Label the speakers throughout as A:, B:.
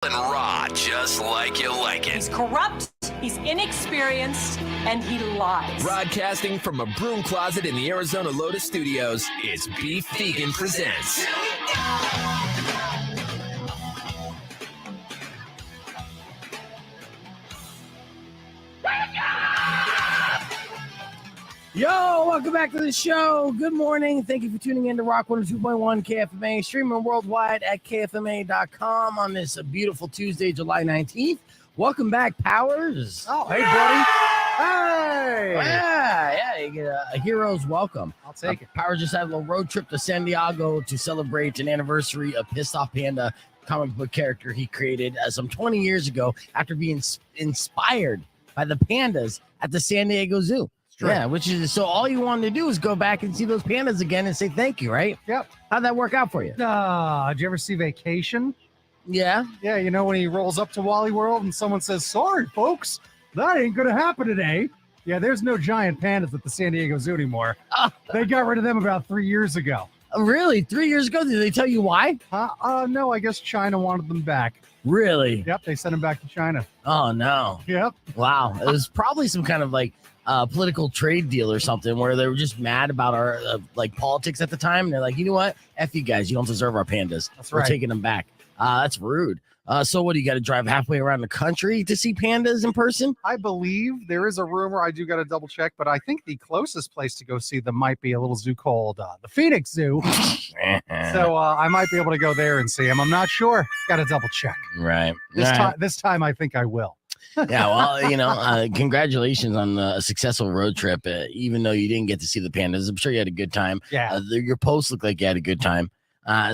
A: And raw, just like you like it.
B: He's corrupt, he's inexperienced, and he lies.
A: Broadcasting from a broom closet in the Arizona Lotus Studios, it's Beef Vegan Presents.
C: Yo, welcome back to the show. Good morning. Thank you for tuning in to Rock 102.1 KFMA, streaming worldwide at KFMA.com on this beautiful Tuesday, July 19th. Welcome back, Powers.
D: Oh, hey, buddy. Hey.
C: Yeah, you get a hero's welcome.
D: I'll take it.
C: Powers just had a little road trip to San Diego to celebrate an anniversary of Pissed Off Panda, comic book character he created some 20 years ago after being inspired by the pandas at the San Diego Zoo. Yeah, which is so all you wanted to do is go back and see those pandas again and say thank you, right?
D: Yep.
C: How'd that work out for you?
D: Did you ever see Vacation?
C: Yeah.
D: Yeah, you know when he rolls up to Wally World and someone says, "Sorry, folks, that ain't going to happen today." Yeah, there's no giant pandas at the San Diego Zoo anymore. They got rid of them about 3 years ago.
C: Really? 3 years ago? Did they tell you why?
D: No, I guess China wanted them back.
C: Really?
D: Yep, they sent them back to China.
C: Oh, no.
D: Yep.
C: Wow. It was probably some kind of like political trade deal or something where they were just mad about our politics at the time. And they're like, you know what? F you guys. You don't deserve our pandas.
D: That's
C: We're
D: right.
C: taking them back. That's rude. So what, do you got to drive halfway around the country to see pandas in person?
D: I believe there is a rumor. I do got to double check, but I think the closest place to go see them might be a little zoo called the Phoenix Zoo. So I might be able to go there and see them. I'm not sure. Got to double check.
C: Right.
D: This time I think I will.
C: Yeah, well, congratulations on the successful road trip. Even though you didn't get to see the pandas, I'm sure you had a good time.
D: Yeah.
C: Your posts look like you had a good time.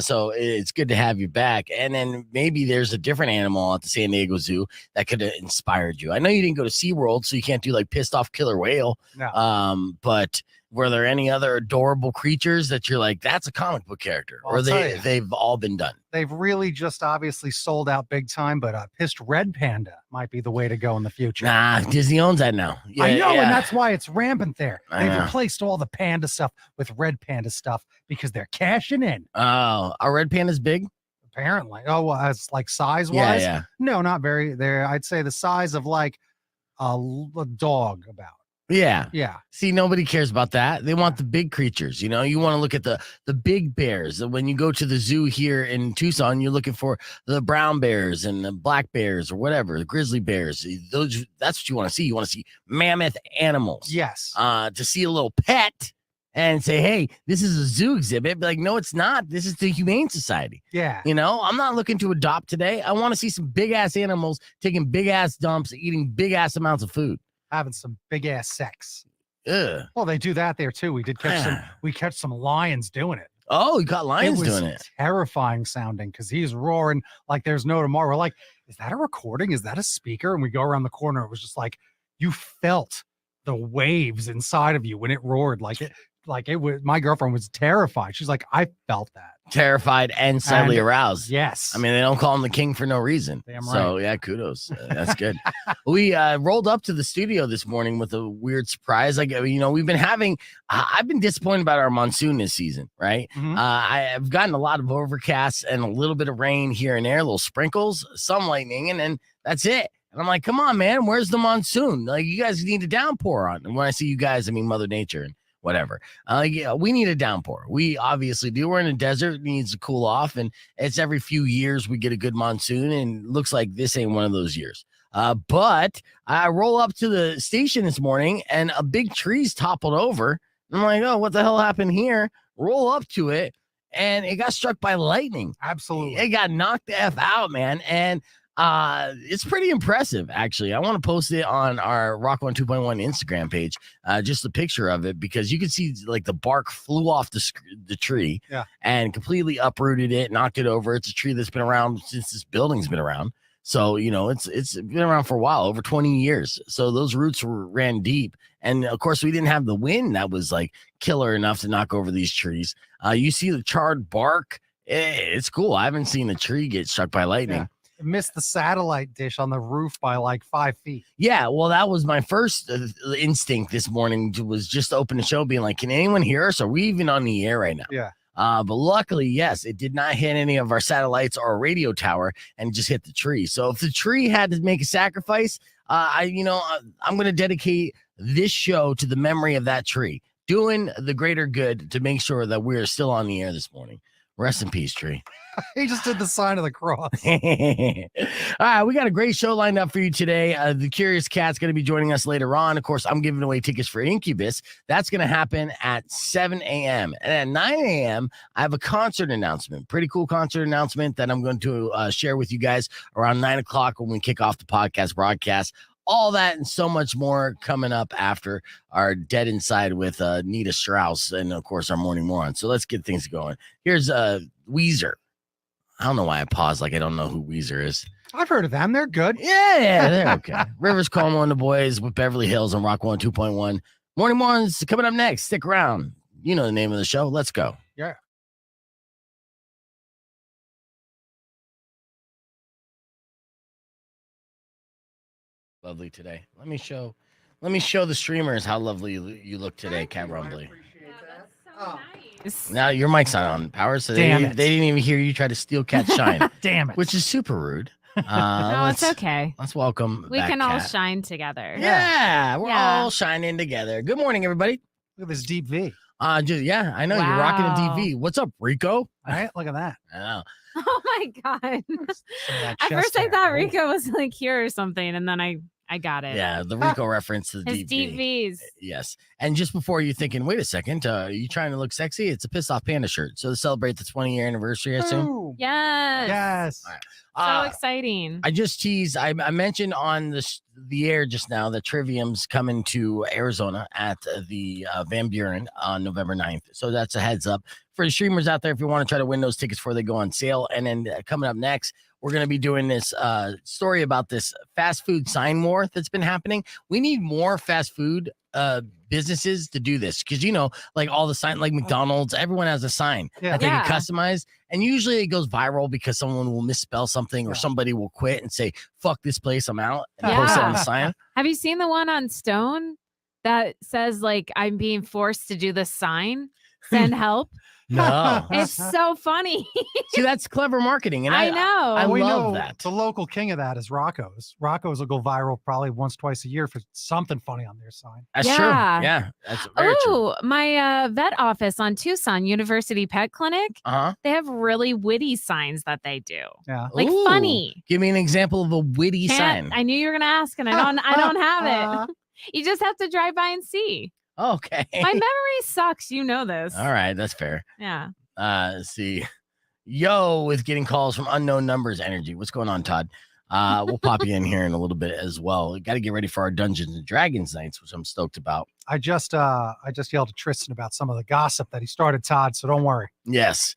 C: So it's good to have you back. And then maybe there's a different animal at the San Diego Zoo that could have inspired you. I know you didn't go to SeaWorld, so you can't do like pissed off killer whale.
D: No.
C: But were there any other adorable creatures that you're like, that's a comic book character?
D: Well,
C: or they've all been done?
D: They've really just obviously sold out big time, but pissed red panda might be the way to go in the future.
C: Nah, Disney owns that now. Yeah,
D: I know,
C: yeah.
D: and that's why it's rampant there.
C: I
D: They've
C: know.
D: replaced all the panda stuff with red panda stuff because they're cashing in.
C: Oh, are red pandas big?
D: Apparently. Oh, well, as like size wise?
C: Yeah.
D: No, not very. They're, I'd say the size of like a dog about.
C: Yeah.
D: Yeah.
C: See, nobody cares about that. They want the big creatures. You know, you want to look at the big bears. When you go to the zoo here in Tucson, you're looking for the brown bears and the black bears or whatever, the grizzly bears. That's what you want to see. You want to see mammoth animals.
D: Yes.
C: To see a little pet and say, hey, this is a zoo exhibit. Be like, no, it's not. This is the Humane Society.
D: Yeah.
C: You know, I'm not looking to adopt today. I want to see some big ass animals taking big ass dumps, eating big ass amounts of food.
D: Having some big ass sex.
C: Ugh.
D: Well, they do that there too. We did catch some lions doing it.
C: Oh, you got lions doing it.
D: Terrifying sounding because he's roaring like there's no tomorrow. We're like, is that a recording? Is that a speaker? And we go around the corner. It was just like you felt the waves inside of you when it roared. Like it was. My girlfriend was terrified. She's like, I felt that.
C: Terrified and slightly aroused.
D: Yes.
C: I mean, they don't call him the king for no reason.
D: Damn
C: So,
D: right.
C: yeah, kudos. That's good. We rolled up to the studio this morning with a weird surprise. Like, you know, we've been having, I've been disappointed about our monsoon this season, right?
D: Mhm.
C: I've gotten a lot of overcasts and a little bit of rain here and there, little sprinkles, some lightning, and then that's it. And I'm like, come on, man, where's the monsoon? Like, you guys need a downpour on. And when I say you guys, I mean Mother Nature and whatever. Yeah, we need a downpour. We obviously do. We're in a desert. It needs to cool off. And it's every few years we get a good monsoon. And it looks like this ain't one of those years. But I roll up to the station this morning and a big tree's toppled over. I'm like, oh, what the hell happened here? Roll up to it. And it got struck by lightning.
D: Absolutely.
C: It got knocked the F out, man. And it's pretty impressive, actually. I want to post it on our Rock 102.1 Instagram page, just a picture of it, because you can see like the bark flew off the tree and completely uprooted it, knocked it over. It's a tree that's been around since this building's been around. So, you know, it's been around for a while, over 20 years. So those roots ran deep. And of course, we didn't have the wind that was like killer enough to knock over these trees. You see the charred bark. It's cool. I haven't seen a tree get struck by lightning.
D: Yeah. Missed the satellite dish on the roof by like 5 feet.
C: Yeah, well, that was my first instinct this morning, was just to open the show being like, can anyone hear us? Are we even on the air right now?
D: Yeah.
C: But luckily, yes, it did not hit any of our satellites or radio tower and just hit the tree. So if the tree had to make a sacrifice, I'm going to dedicate this show to the memory of that tree, doing the greater good to make sure that we're still on the air this morning. Rest in peace, tree.
D: He just did the sign of the cross.
C: All right, we got a great show lined up for you today. The Curious Cat's going to be joining us later on. Of course, I'm giving away tickets for Incubus. That's going to happen at 7 a.m. And at 9 a.m., I have a concert announcement, pretty cool concert announcement that I'm going to share with you guys around 9 o'clock when we kick off the podcast broadcast. All that and so much more coming up after our Dead Inside with Nita Strauss and, of course, our Morning Moron. So let's get things going. Here's Weezer. I don't know why I paused like I don't know who Weezer is.
D: I've heard of them. They're good.
C: Yeah, they're okay. Rivers Cuomo and the Boys with Beverly Hills on Rock 102.1. Morning Morons coming up next. Stick around. You know the name of the show. Let's go.
D: Yeah.
C: Lovely today. Let me show the streamers how lovely you look today, Kat Rumbley.
E: Nice.
C: Now your mic's not on power, so they didn't even hear you try to steal Kat's shine.
D: Damn it.
C: Which is super rude.
E: No, it's okay.
C: Let's welcome
E: We
C: back
E: can all
C: Kat.
E: shine together.
C: Yeah, we're
E: Yeah.
C: all shining together. Good morning, everybody.
D: Look at this deep V.
C: I know you're rocking a
E: Wow.
C: DV. What's up, Rico?
D: All right, look at that.
C: I know.
E: Oh my god.
D: Some of that
E: At
D: chest
E: first I
D: hair.
E: thought
D: Ooh.
E: Rico was like here or something, and then I got it.
C: Yeah, the Rico reference to the
E: His
C: DV.
E: DVs.
C: Yes. And just before you're thinking, wait a second, are you trying to look sexy? It's a Pissed Off Panda shirt. So to celebrate the 20-year anniversary, I assume.
D: Boom.
E: Yes.
D: Yes.
C: All right.
E: So exciting.
C: I just teased. I mentioned on the air just now that Trivium's coming to Arizona at the Van Buren on November 9th. So that's a heads up for the streamers out there if you want to try to win those tickets before they go on sale. And then coming up next, we're going to be doing this story about this fast food sign war that's been happening. We need more fast food businesses to do this because, like all the sign, like McDonald's, everyone has a sign that they can
E: Yeah.
C: customize. And usually it goes viral because someone will misspell something or somebody will quit and say, fuck this place, I'm out, and post it on the
E: Yeah.
C: sign.
E: Have you seen the one on Stone that says like I'm being forced to do this sign? Send help.
C: No.
E: It's so funny.
C: See, that's clever marketing. And
E: I know.
C: I
D: we
C: love
D: know
C: that.
D: the local king of that is Rocco's. Rocco's will go viral probably once, twice a year for something funny on their sign.
C: That's
E: Yeah.
C: true. Yeah, that's very true.
E: Oh, my vet office on Tucson University Pet Clinic,
C: Uh-huh.
E: they have really witty signs that they do.
D: Yeah.
E: Like
C: Ooh.
E: funny.
C: Give me an example of a witty
E: Can't-
C: sign.
E: I knew you were gonna ask, and I don't have it. You just have to drive by and see.
C: Okay.
E: My memory sucks. You know this.
C: All right, that's fair.
E: Yeah.
C: Let's see. Yo, with getting calls from unknown numbers energy. What's going on, Todd? We'll pop you in here in a little bit as well. Got to get ready for our Dungeons and Dragons nights, which I'm stoked about.
D: I just yelled at Tristan about some of the gossip that he started, Todd. So don't worry.
C: Yes.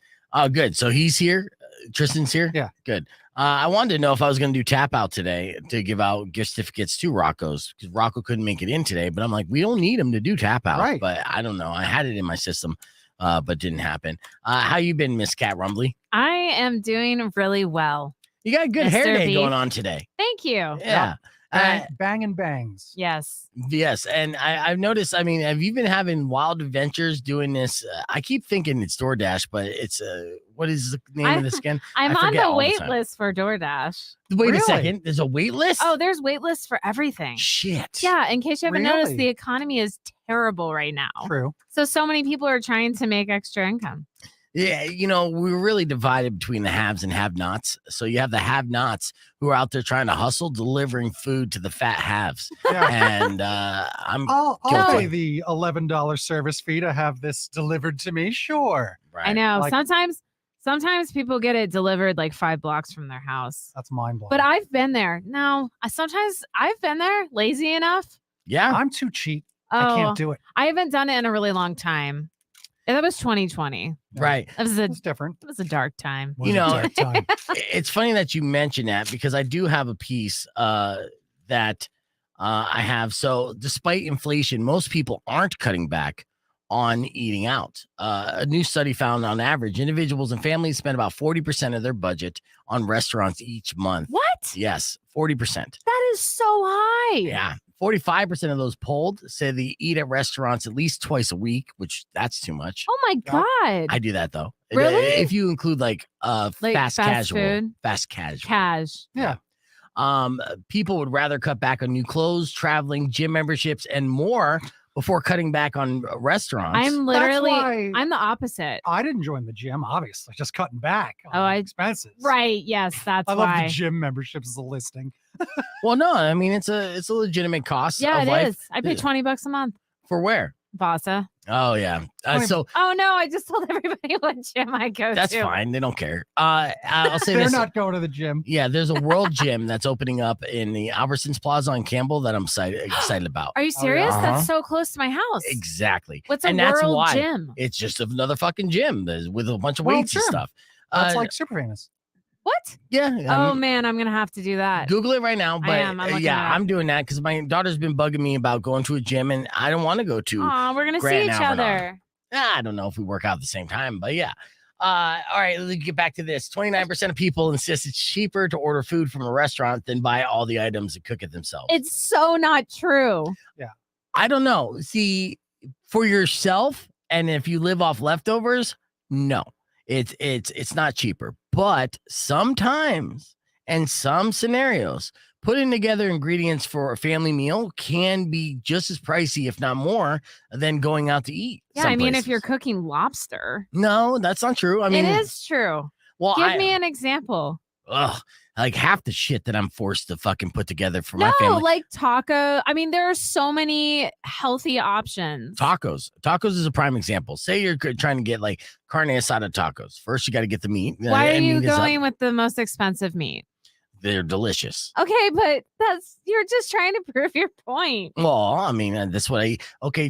C: Good. So he's here. Tristan's here.
D: Yeah.
C: Good. I wanted to know if I was going to do tap out today to give out gift certificates to Rocco's because Rocco couldn't make it in today. But I'm like, we don't need him to do tap out.
D: Right.
C: But I don't know. I had it in my system, but didn't happen. How you been, Miss Kat Rumbley?
E: I am doing really well.
C: You got a good hair
E: Mr.
C: day
E: V.
C: going on today.
E: Thank you.
C: Yeah.
D: Bang and bangs.
E: Yes.
C: Yes, and I've noticed. I mean, have you been having wild adventures doing this? I keep thinking it's Doordash, but it's what is the name of this again?
E: I'm
C: I
E: on
C: forget
E: the
C: all the
E: wait
C: time.
E: list for DoorDash.
C: Wait
D: Really?
C: a second. There's a wait list.
E: Oh, there's wait lists for everything.
C: Shit.
E: Yeah, in case you haven't noticed,
D: Really?
E: the economy is terrible right now.
D: True.
E: So many people are trying to make extra income.
C: Yeah, we're really divided between the haves and have-nots. So you have the have-nots who are out there trying to hustle, delivering food to the fat haves.
D: Yeah.
C: And I'm
D: I'll
C: guilty.
D: pay the $11 service fee to have this delivered to me. Sure.
C: right.
E: I know.
D: Like-
E: Sometimes people get it delivered like 5 blocks from their house.
D: That's mind blowing.
E: But I've been there. No, sometimes I've been there lazy enough.
C: Yeah.
D: I'm too cheap.
E: Oh,
D: I can't do it.
E: I haven't done it in a really long time. And that was 2020.
C: Right.
D: It's different.
E: It was a dark time.
D: Was
C: You
D: a
C: know,
D: dark time.
C: It's funny that you mention that because I do have a piece that I have. So despite inflation, most people aren't cutting back on eating out. A new study found on average, individuals and families spend about 40% of their budget on restaurants each month.
E: What?
C: Yes, 40%.
E: That is so high.
C: Yeah. 45% of those polled say they eat at restaurants at least twice a week, which that's too much.
E: Oh my God.
C: I do that though.
E: Really?
C: If you include like fast casual,
E: food?
C: fast casual.
E: Cash.
D: Yeah.
C: People would rather cut back on new clothes, traveling, gym memberships, and more before cutting back on restaurants.
E: I'm
D: why-
E: I'm the opposite.
D: I didn't join the gym, obviously, just cutting back on
E: Oh,
D: expenses.
E: Right. Yes, that's
D: I love
E: why.
D: the gym memberships as a listing.
C: Well, no, I mean it's a legitimate cost.
E: Yeah,
C: of
E: it
C: life.
E: is. I pay $20 a month.
C: For where?
E: Vasa.
C: Oh yeah. So
E: Oh no, I just told everybody what gym I go
C: that's
E: to.
C: fine. They don't care. I'll say
D: They're
C: this.
D: not going to the gym.
C: Yeah, there's a world gym that's opening up in the Albertsons Plaza on Campbell that I'm excited about.
E: Are you serious?
C: Uh-huh.
E: That's so close to my house.
C: Exactly.
E: What's a
C: and that's
E: world
C: why
E: gym?
C: it's just another fucking gym with a bunch of
D: World
C: weights and
D: gym.
C: stuff.
D: That's like super famous.
E: What?
C: Yeah.
E: Oh man, I'm gonna have to do that.
C: Google it right now. But
E: am. I'm looking it up.
C: I'm doing that because my daughter's been bugging me about going to a gym, and I don't want to go to.
E: Aw, we're gonna
C: Grant
E: see each
C: and
E: other.
C: I don't know if we work out at the same time, but yeah. All right, let's get back to this. 29% of people insist it's cheaper to order food from a restaurant than buy all the items and cook it themselves.
E: It's so not true.
C: I don't know. See, for yourself, and if you live off leftovers, no, it's not cheaper. But sometimes, and some scenarios, putting together ingredients for a family meal can be just as pricey, if not more, than going out to eat.
E: Yeah,
C: some
E: I mean, if
C: places.
E: you're cooking lobster,
C: No, that's not true. I mean,
E: it is true.
C: Well,
E: Give me an example.
C: like half the shit that I'm forced to fucking put together for
E: No,
C: my family.
E: like taco. I mean, there are so many healthy options.
C: Tacos is a prime example. Say you're trying to get like carne asada tacos. First, you got to get the meat.
E: Why are
C: and
E: you
C: meat is up.
E: going with the most expensive meat?
C: They're delicious.
E: Okay, but you're just trying to prove your point.
C: Well, I mean, that's what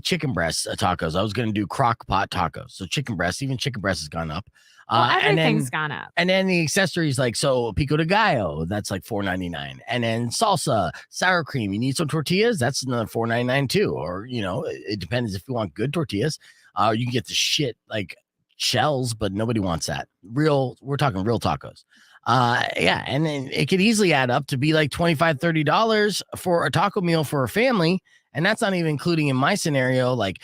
C: chicken breast tacos. I was going to do crock pot tacos. So chicken breast, even chicken breast has gone up.
E: Well,
C: and
E: everything's
C: then,
E: gone up.
C: And then the accessories like, so pico de gallo, that's like $4.99. And then salsa, sour cream. You need some tortillas, that's another $4.99 too. Or, it depends if you want good tortillas. You can get the shit like shells, but nobody wants that. We're talking real tacos. Yeah, and then it could easily add up to be like $25, $30 for a taco meal for a family. And that's not even including in my scenario, like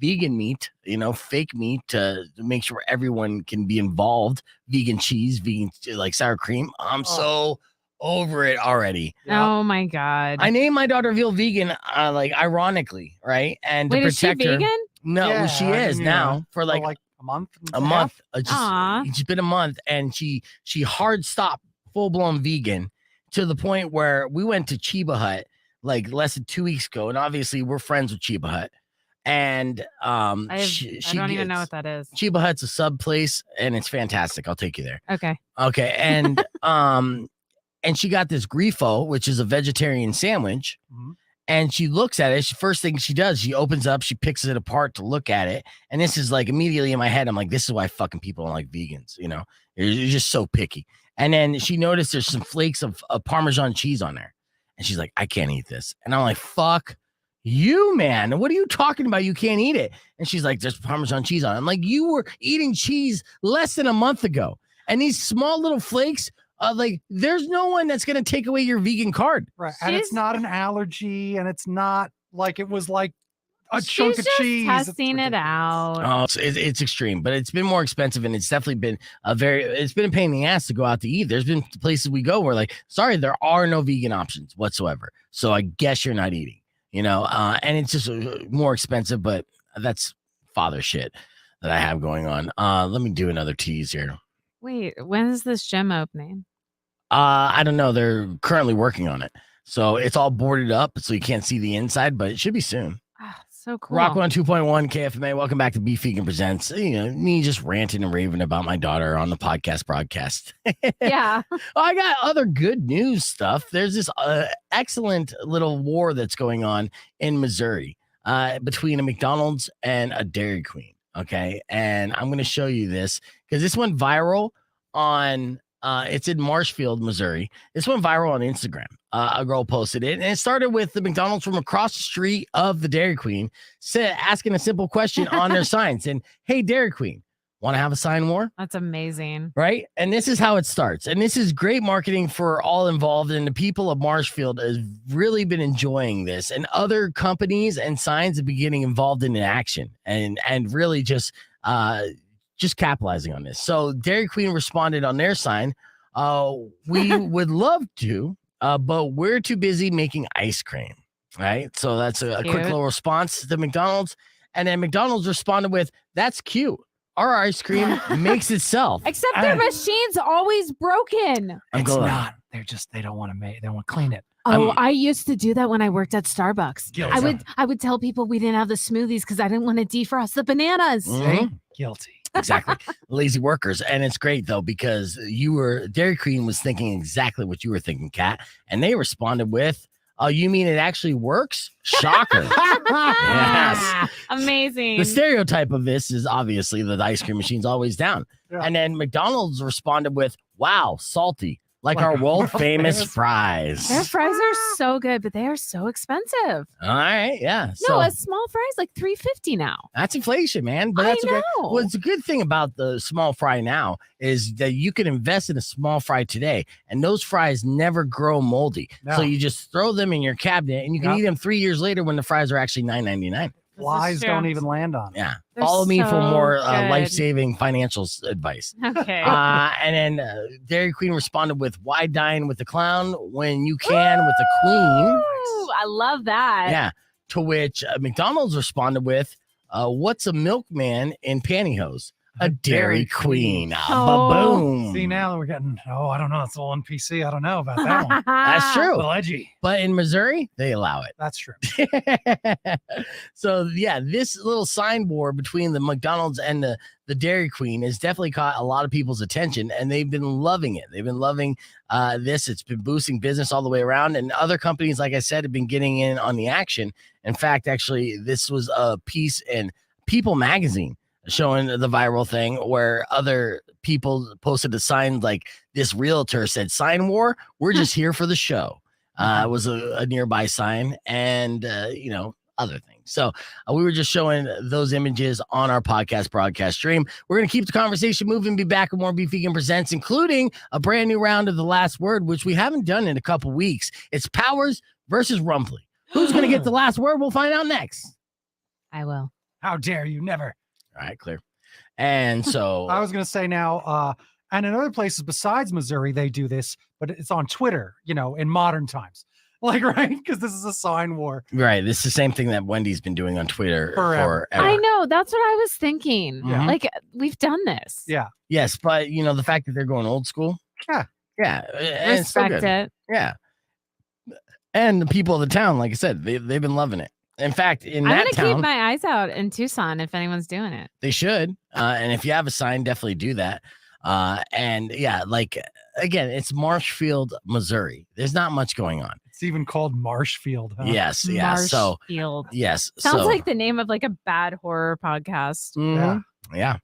C: vegan meat, fake meat to make sure everyone can be involved. Vegan cheese, vegan like sour cream. I'm so over it already.
E: Oh my God.
C: I named my daughter Veal Vegan, like ironically, right? And
E: Wait,
C: to
E: is she
C: protect her.
E: vegan?
C: No,
D: Yeah,
C: she
D: I
C: is
D: mean,
C: now for like
D: a month.
C: a month.
E: Aw.
C: It's been a month, and she hard stopped full blown vegan to the point where we went to Chiba Hut like less than 2 weeks ago, and obviously we're friends with Chiba Hut. And
E: I don't even know what that is.
C: Chiba Hut's a sub place, and it's fantastic. I'll take you there.
E: Okay.
C: And and she got this grifo, which is a vegetarian sandwich.
D: Mhm.
C: And she looks at it. First thing she does, she opens up, she picks it apart to look at it. And this is like immediately in my head, I'm like, this is why fucking people don't like vegans. You're just so picky. And then she noticed there's some flakes of Parmesan cheese on there. And she's like, I can't eat this. And I'm like, fuck you, man. What are you talking about? You can't eat it. And she's like, there's Parmesan cheese on it. I'm like, you were eating cheese less than a month ago. And these small little flakes, like, there's no one that's going to take away your vegan card.
D: Right. And it's not an allergy, and it's not like it was like a chunk of
E: just
D: cheese. It's
E: testing it
D: ridiculous.
E: out.
C: Oh, it's extreme, but it's been more expensive, and it's definitely been it's been a pain in the ass to go out to eat. There's been places we go where like, sorry, there are no vegan options whatsoever. So I guess you're not eating, and it's just more expensive, but that's father shit that I have going on. Let me do another tease here.
E: Wait, when is this gym opening?
C: I don't know. They're currently working on it. So it's all boarded up, so you can't see the inside, but it should be soon.
E: So cool.
C: Rock 102.1 KFMA. Welcome back to Beef Vegan Presents. Me just ranting and raving about my daughter on the podcast broadcast.
E: Yeah.
C: I got other good news stuff. There's this excellent little war that's going on in Missouri between a McDonald's and a Dairy Queen. Okay. And I'm going to show you this because this went viral on it's in Marshfield, Missouri. This went viral on Instagram. A girl posted it, and it started with the McDonald's from across the street of the Dairy Queen asking a simple question on their signs. And hey, Dairy Queen, Want to have a sign war?
E: That's amazing.
C: Right? And this is how it starts. And this is great marketing for all involved. And the people of Marshfield has really been enjoying this. And other companies and signs have been getting involved in action and really just capitalizing on this. So Dairy Queen responded on their sign. We would love to, but we're too busy making ice cream. Right? So that's a quick little response to McDonald's. And then McDonald's responded with, that's cute. Our ice cream makes itself.
E: Except their machine's always broken.
D: It's not. They don't want to make. They don't want to clean it.
E: Oh, I used to do that when I worked at Starbucks.
D: Guilty.
E: I would tell people we didn't have the smoothies because I didn't want to defrost the bananas.
C: Mhm.
D: Guilty.
C: Exactly. Lazy workers. And it's great though, because Dairy Queen was thinking exactly what you were thinking, Kat. And they responded with, oh, you mean it actually works? Shocker. Yes.
E: Amazing.
C: The stereotype of this is obviously that the ice cream machine's always down.
D: Yeah.
C: And then McDonald's responded with, wow, salty. Like our world famous fries.
E: Their fries are so good, but they are so expensive.
C: All right. Yeah.
E: No,
C: So
E: a small fry is like $3.50 now.
C: that's inflation, man. But that's
E: I know.
C: well, it's a good thing about the small fry now is that you can invest in a small fry today, and those fries never grow moldy.
D: No.
C: So you just throw them in your cabinet, and you can eat them 3 years later when the fries are actually $9.99.
D: Flies
E: true.
D: don't even land on it.
C: Yeah.
E: They're
C: Follow me for
E: so
C: more
E: good.
C: life-saving financial advice.
E: Okay.
C: And then Dairy Queen responded with, why dine with the clown when you can with the queen?
E: Ooh, I love that.
C: Yeah. To which McDonald's responded with, what's a milkman in pantyhose? A Dairy Queen.
E: Oh.
C: Boom.
D: See, now we're getting, I don't know. It's all on PC. I don't know about that one.
C: That's
D: A
C: true.
D: little edgy.
C: But in Missouri, they allow it.
D: That's true.
C: So, yeah, this little sign war between the McDonald's and the Dairy Queen has definitely caught a lot of people's attention, and they've been loving it. They've been loving this. It's been boosting business all the way around, and other companies, like I said, have been getting in on the action. In fact, actually, this was a piece in People magazine showing the viral thing where other people posted a sign like this realtor said, sign war, we're just here for the show. It was a nearby sign and, other things. So we were just showing those images on our podcast broadcast stream. We're going to keep the conversation moving, be back with more Be Vegan Presents, including a brand new round of The Last Word, which we haven't done in a couple weeks. It's Powers versus Rumbley. Who's going to get the last word? We'll find out next.
E: I will.
D: How dare you? Never.
C: All right, clear. And so
D: I was going to say now, and in other places besides Missouri, they do this, but it's on Twitter, in modern times. Like, right? Because this is a sign war.
C: right, this is the same thing that Wendy's been doing on Twitter
D: Forever.
C: forever.
E: I know. That's what I was thinking.
C: Mhm.
E: Like, we've done this.
D: Yeah.
C: Yes, but the fact that they're going old school.
D: Yeah.
C: Yeah. And it's still
E: Respect
C: good.
E: it.
C: Yeah. And the people of the town, like I said, they've been loving it. In fact, in
E: I'm
C: that
E: going to
C: town,
E: keep my eyes out in Tucson if anyone's doing it.
C: they should. And if you have a sign, definitely do that. And yeah, like again, it's Marshfield, Missouri. There's not much going on.
D: It's even called Marshfield. Huh?
C: Yes. Yeah. So
E: Marshfield.
C: yes.
E: Sounds
C: so,
E: like the name of like a bad horror podcast.
C: mhm, yeah.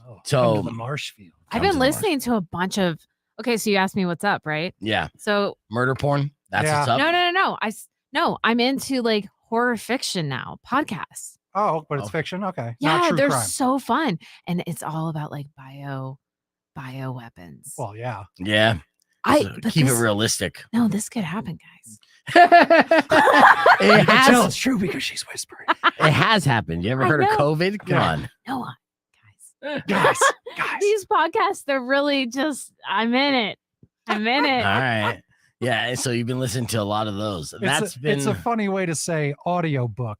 D: Oh,
C: So-
D: come to the Marshfield.
E: I've
C: Come to
E: been
C: the
E: listening to a bunch of. Okay, so you asked me what's up, right?
C: Yeah.
E: So
C: Murder porn. That's
D: Yeah.
C: what's up.
E: no. I'm into like horror fiction now, podcasts.
D: Oh, but it's
C: Oh.
D: fiction. Okay.
E: Yeah,
D: Not true
E: they're
D: crime.
E: so fun, and it's all about like bio weapons.
D: Well, yeah.
C: Yeah. So
E: but
C: keep
E: this-
C: it realistic.
E: No, this could happen, guys.
C: it
D: You can tell
C: has.
D: it's true because she's whispering.
C: It has happened. You ever
E: I
C: heard of
E: know.
C: COVID? Come
D: Yeah.
C: on.
E: No, guys.
D: guys.
E: These podcasts, they're really just. I'm in it. I'm in
C: All
E: it.
C: right. Yeah. And so you've been listening to a lot of those.
D: It's a funny way to say audio book.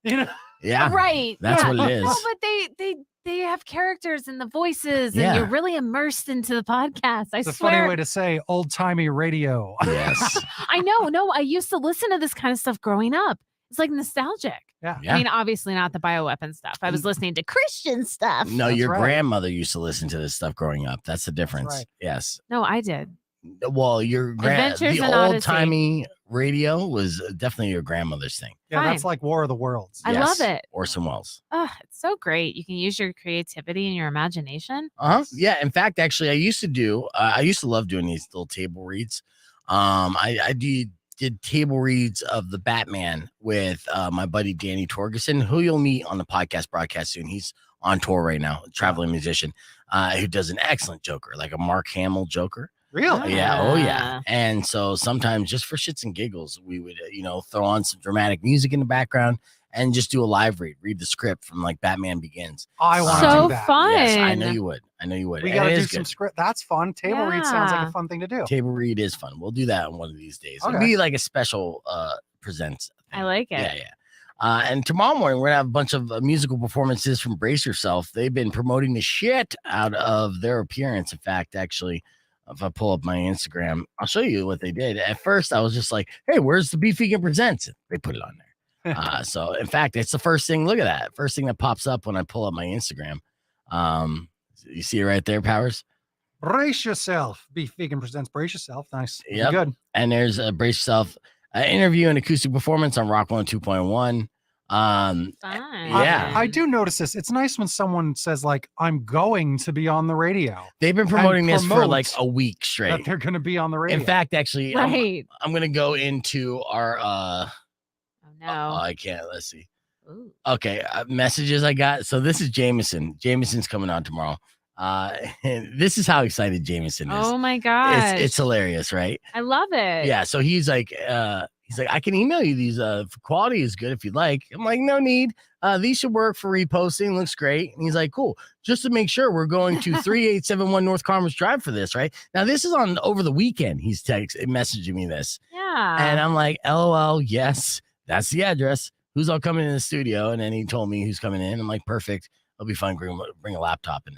C: yeah.
E: Right.
C: That's
E: yeah.
C: what it is.
E: Well, but they have characters and the voices,
C: Yeah.
E: and you're really immersed into the podcast. I
D: It's a
E: swear.
D: funny way to say old timey radio.
C: Yes.
E: I know. No, I used to listen to this kind of stuff growing up. It's like nostalgic.
D: Yeah.
C: Yeah.
E: I mean, obviously not the bioweapon stuff. I was listening to Christian stuff.
C: No,
D: That's
C: your
D: right.
C: grandmother used to listen to this stuff growing up. That's the difference.
D: right.
C: Yes.
E: No, I did.
C: Well, your
E: Adventures
C: the
E: in
C: old
E: Odyssey.
C: timey radio was definitely your grandmother's thing.
D: Yeah, that's
E: Fine.
D: like War of the Worlds.
E: I love
C: Yes.
E: it.
C: Orson Welles.
E: Oh, it's so great. You can use your creativity and your imagination.
C: Yeah. In fact, actually, I used to love doing these little table reads. I did table reads of the Batman with my buddy Danny Torgerson, who you'll meet on the podcast broadcast soon. He's on tour right now, traveling musician, who does an excellent Joker, like a Mark Hamill Joker.
D: Really?
C: Yeah. Oh, yeah. And so sometimes just for shits and giggles, we would, throw on some dramatic music in the background and just do a live read the script from like Batman Begins.
D: I want to
E: So
D: do that.
E: fun.
C: Yes, I know you would.
D: We got to do some script. That's fun. Table read sounds like a fun thing to do.
C: Table read is fun. We'll do that on one of these days.
D: Okay.
C: It'll be like a special presents thing.
E: I like it.
C: Yeah. And tomorrow morning, we're going to have a bunch of musical performances from Brace Yourself. They've been promoting the shit out of their appearance. In fact, actually, if I pull up my Instagram, I'll show you what they did. At first, I was just like, hey, where's the Beef Vegan Presents? They put it on there. So, in fact, it's the first thing. Look at that. First thing that pops up when I pull up my Instagram. You see it right there, Powers?
D: Brace Yourself. Beef Vegan Presents Brace Yourself. Nice.
C: Yep.
D: Good.
C: And there's a Brace Yourself interview and acoustic performance on Rock 102.1.
E: Fun.
C: Yeah.
D: I do notice this. It's nice when someone says, like, I'm going to be on the radio.
C: They've been promoting this for
D: promote
C: like a week straight.
D: That they're going to be on the radio.
C: In fact, actually,
E: Right.
C: I'm going to go into our
E: Oh, no.
C: I can't. Let's see.
E: Ooh.
C: Okay, messages I got. So this is Jameson. Jameson's coming on tomorrow. And this is how excited Jameson is.
E: Oh my gosh.
C: It's hilarious, right?
E: I love it.
C: Yeah. So he's like, I can email you these. Quality is good if you'd like. I'm like, no need. These should work for reposting. Looks great. And he's like, cool. Just to make sure, we're going to 3871 North Commerce Drive for this, right? Now this is on over the weekend. He's messaging me this,
E: Yeah.
C: and I'm like, LOL. Yes, that's the address. Who's all coming in the studio? And then he told me who's coming in. I'm like, perfect. It'll be fun. Bring a laptop in.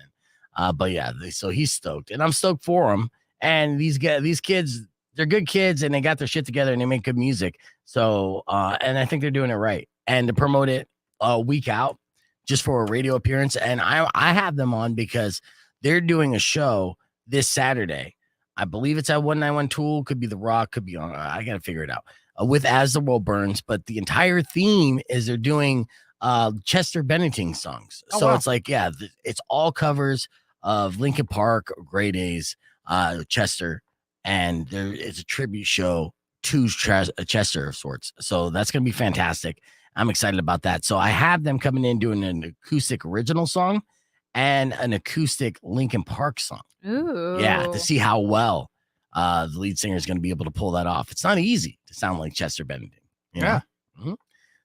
C: But yeah, so he's stoked, and I'm stoked for him. And these kids, they're good kids, and they got their shit together, and they make good music. So, and I think they're doing it right. And to promote it a week out, just for a radio appearance, and I have them on because they're doing a show this Saturday. I believe it's at 191 Tool. Could be The Rock. Could be on. I gotta figure it out. With As the World Burns, but the entire theme is they're doing Chester Bennington songs.
D: Oh,
C: So
D: wow.
C: it's like, yeah, it's all covers of Linkin Park, Grey Days, Chester, and there is a tribute show to Chester of sorts. So that's going to be fantastic. I'm excited about that. So I have them coming in doing an acoustic original song and an acoustic Linkin Park song.
E: Ooh.
C: Yeah, to see how well the lead singer is going to be able to pull that off. It's not easy to sound like Chester Bennington. You know?
D: Yeah.
C: Mhm.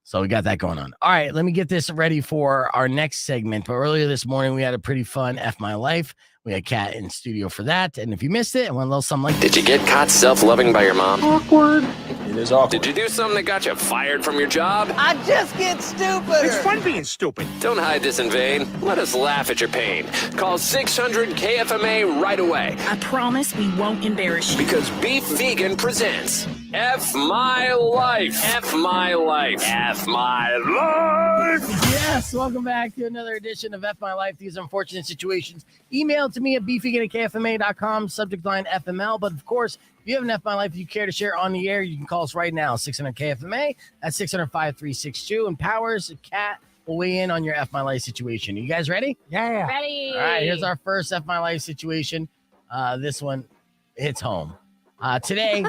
C: So we got that going on. All right, let me get this ready for our next segment. But earlier this morning, we had a pretty fun F My Life. We had Kat in studio for that. And if you missed it, and want a little something like
A: Did you get caught self-loving by your mom?
D: Awkward.
A: It is awkward. Did you do something that got you fired from your job?
F: I just get stupider.
G: It's fun being stupid.
A: Don't hide this in vain. Let us laugh at your pain. Call 600 KFMA right away.
F: I promise we won't embarrass you.
A: Because Beef Vegan presents F My Life. F My Life. F My Life.
C: Yes, welcome back to another edition of F My Life. These unfortunate situations. Email to me at beefvegan@kfma.com, subject line FML. But of course, if you have an F My Life you care to share on the air, you can call us right now, 600 KFMA. That's 600-5362. And Powers, Kat will weigh in on your F My Life situation. You guys ready?
D: Yeah.
E: Ready.
C: All right, here's our first F My Life situation. This one hits home. Today,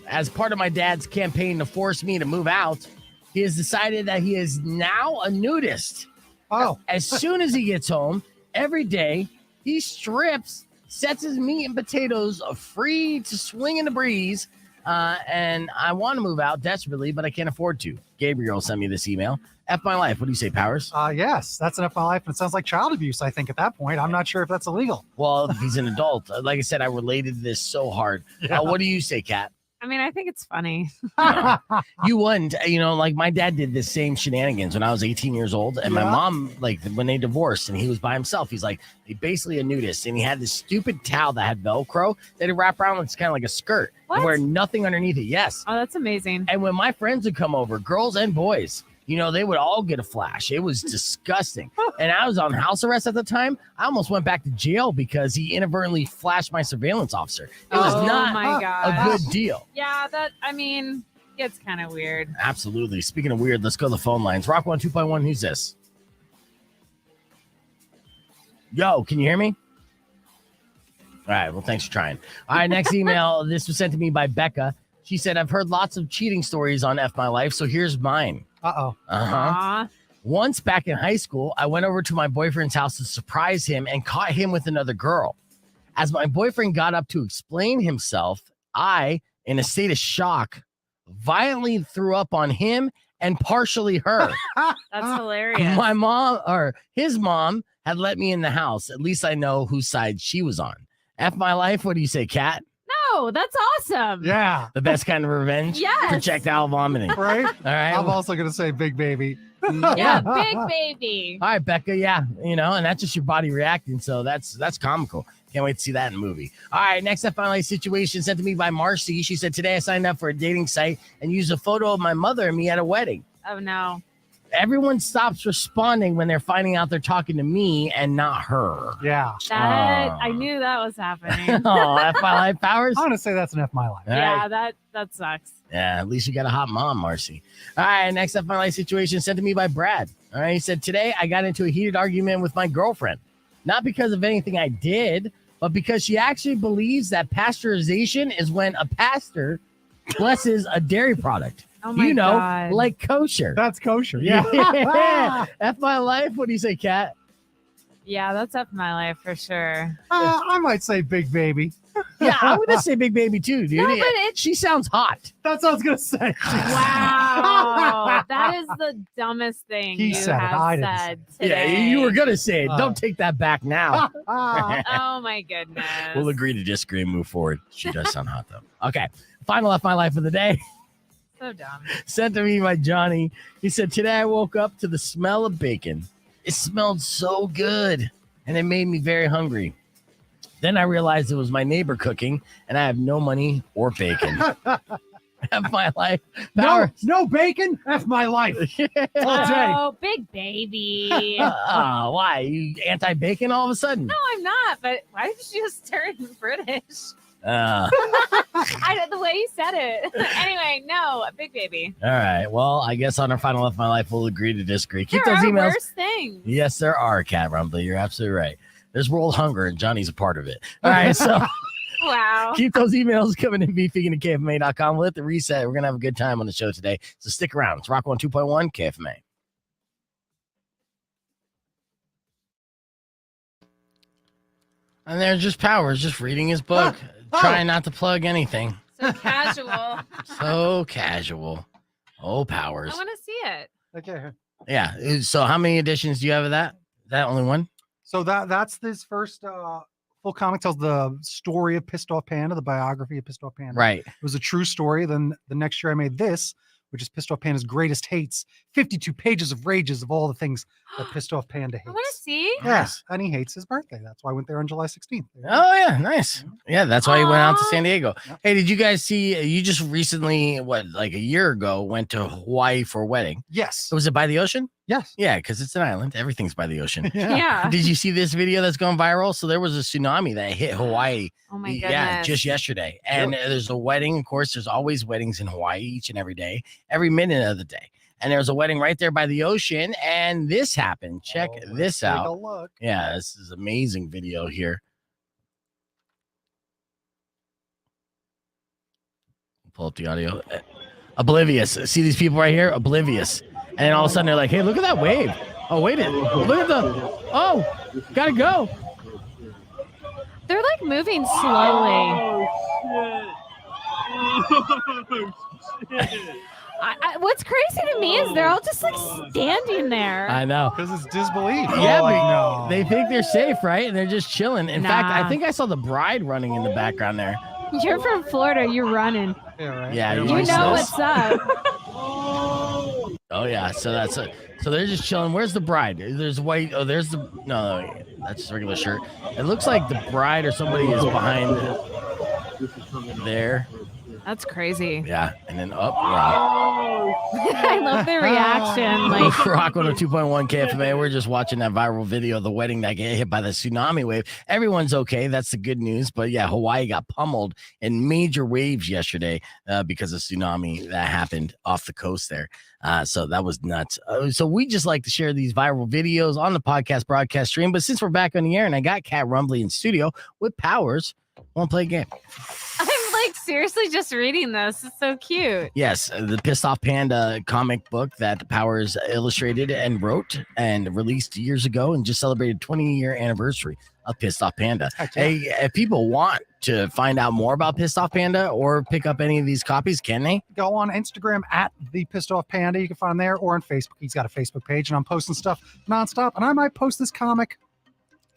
C: as part of my dad's campaign to force me to move out, he has decided that he is now a nudist.
D: Oh,
C: As soon as he gets home, every day, he strips, sets his meat and potatoes free to swing in the breeze. And I want to move out desperately, but I can't afford to. Gabriel sent me this email. F My Life. What do you say, Powers?
D: yes, that's enough of my life. And it sounds like child abuse, I think, at that point. I'm not sure if that's illegal.
C: Well, if he's an adult. Like I said, I related this so hard. What do you say, Kat?
E: I mean, I think it's funny.
C: You wouldn't, like my dad did the same shenanigans when I was 18 years old. And my
D: Yeah.
C: mom, like when they divorced and he was by himself, he's like, he basically a nudist. And he had this stupid towel that had Velcro that he'd wrap around. It's kind of like a skirt.
E: What?
C: And wear nothing underneath it. Yes.
E: Oh, that's amazing.
C: And when my friends would come over, girls and boys, they would all get a flash. It was disgusting. And I was on house arrest at the time. I almost went back to jail because he inadvertently flashed my surveillance officer. It was
E: Oh
C: not
E: my
C: a
E: gosh.
C: good deal.
E: Yeah, gets kind of weird.
C: Absolutely. Speaking of weird, let's go to the phone lines. Rock 102.1, who's this? Yo, can you hear me? All right, well, thanks for trying. All right, next email. This was sent to me by Becca. She said, I've heard lots of cheating stories on F My Life, so here's mine.
D: Uh-oh.
E: Aw.
C: Once back in high school, I went over to my boyfriend's house to surprise him and caught him with another girl. As my boyfriend got up to explain himself, I, in a state of shock, violently threw up on him and partially her.
E: That's hilarious.
C: My mom or his mom had let me in the house. At least I know whose side she was on. F My Life. What do you say, Kat?
E: No, that's awesome.
D: Yeah.
C: The best kind of revenge?
E: Yes.
C: Projectile vomiting. All
D: Right?
C: right.
D: I'm also going to say big baby.
E: Yeah, big baby.
C: All right, Becca. Yeah, and that's just your body reacting. So that's comical. Can't wait to see that in the movie. All right, next up, finally, situation sent to me by Marcy. She said, today I signed up for a dating site and used a photo of my mother and me at a wedding.
E: Oh, no.
C: Everyone stops responding when they're finding out they're talking to me and not her.
D: Yeah.
E: I knew that was happening.
C: Oh, F My Life powers.
D: I'm going to say that's an F My Life.
C: All
E: Yeah,
C: right.
E: that sucks.
C: Yeah, at least you got a hot mom, Marcy. All right, next up, my life situation sent to me by Brad. All right, he said, today I got into a heated argument with my girlfriend. Not because of anything I did, but because she actually believes that pasteurization is when a pastor blesses a dairy product.
E: Oh, my God.
C: Like kosher.
D: That's kosher.
C: Yeah. F My Life. What do you say, Kat?
E: Yeah, that's up my life for sure.
D: I might say big baby.
C: Yeah, I'm going to say big baby too, dude.
E: No, but
C: she sounds hot.
D: That's what I was going to say.
E: Wow. That is the dumbest thing
D: He
E: you
D: said it. I
E: have
D: didn't
E: said
C: Yeah,
E: today.
C: you were going to say it.
D: Uh.
C: Don't take that back now.
E: Oh, my goodness.
C: We'll agree to disagree and move forward. She does sound hot, though. Okay. Final F My Life of the day.
E: So dumb.
C: Sent to me by Johnny. He said, today I woke up to the smell of bacon. It smelled so good, and it made me very hungry. Then I realized it was my neighbor cooking, and I have no money or bacon. F My Life.
D: No bacon. F My Life. All day.
E: Oh, big baby. No,
C: Why? You anti-bacon all of a sudden?
E: I'm not. But why did you just turn British?
C: All
E: The way you said it. Anyway, no, big baby.
C: right. Well, I guess on our Final F My Life, we'll agree to disagree. Keep
E: There
C: those
E: are
C: emails.
E: worse things.
C: Yes, there are, Kat Rumbley. You're absolutely right. There's world hunger, and Johnny's a part of it. All right, so
E: Wow.
C: keep those emails coming in, beefing at KFMA.com. We'll hit the reset. We're going to have a good time on the show today, so stick around. It's Rock 102.1 KFMA. And there's just Powers, just reading his book, trying not to plug anything.
E: So casual.
C: So casual. Oh,
E: I
C: Powers.
E: want to see it.
D: Okay.
C: Yeah. So how many editions do you have of that? Is that only one?
D: So that's this first full comic, tells the story of Pissed Off Panda, the biography of Pissed Off Panda.
C: Right.
D: It was a true story. Then the next year I made this, which is Pissed Off Panda's greatest hates. 52 pages of rages of all the things that Pissed Off Panda hates.
E: I want to see.
D: Yes, and he hates his birthday. That's why I went there on July 16th.
C: Oh, yeah. Nice. Yeah. That's why you went out to
E: Aw.
C: San Diego.
D: Yep.
C: Hey, did you guys see? You just recently, like a year ago, went to Hawaii for a wedding.
D: Yes.
C: Was it by the ocean?
D: Yes.
C: Yeah, because it's an island. Everything's by the ocean.
E: Yeah.
C: Did you see this video that's going viral? So there was a tsunami that hit Hawaii.
E: Oh my goodness.
C: Yeah, just yesterday. And there's a wedding. Of course, there's always weddings in Hawaii each and every day, every minute of the day. And there was a wedding right there by the ocean. And this happened. Check this
D: Take a
C: out.
D: look.
C: Yeah, this is amazing video here. Pull up the audio. Oblivious. See these people right here? Oblivious. And then all of a sudden they're like, hey, look at that wave. Oh, wait it. Look at the. Oh, gotta go.
E: They're like moving slowly. What's crazy to me is they're all just like standing there.
C: I know.
D: Because it's disbelief.
C: Yeah,
D: Oh,
C: but
D: no.
C: they think they're safe, right? And they're just chilling. In fact, I
E: Nah.
C: think I saw the bride running in the background there.
E: You're from Florida. You're running.
D: Yeah, right.
C: Yeah,
D: They're
C: you
E: You
D: like
E: know
D: this.
E: what's up.
C: Oh yeah, so that's it. So they're just chilling. Where's the bride? There's white. Oh, there's the no, that's just a regular shirt. It looks like the bride or somebody is behind there.
E: That's crazy.
C: Yeah, and then up.
E: I love their reaction. Like,
C: Rock 102.1 KFMA. We're just watching that viral video of the wedding that get hit by the tsunami wave. Everyone's okay. That's the good news. But yeah, Hawaii got pummeled in major waves yesterday because of tsunami that happened off the coast there. So that was nuts. So we just like to share these viral videos on the podcast broadcast stream. But since we're back on the air and I got Kat Rumbley in studio with Powers, want to play a game?
E: I'm like seriously just reading this. It's so cute.
C: Yes, the Pissed Off Panda comic book that Powers illustrated and wrote and released years ago and just celebrated 20-year anniversary of Pissed Off Panda.
D: Heck yeah.
C: Hey, if people want to find out more about Pissed Off Panda or pick up any of these copies, can they?
D: Go on Instagram at the Pissed Off Panda. You can find him there, or on Facebook. He's got a Facebook page, and I'm posting stuff nonstop. And I might post this comic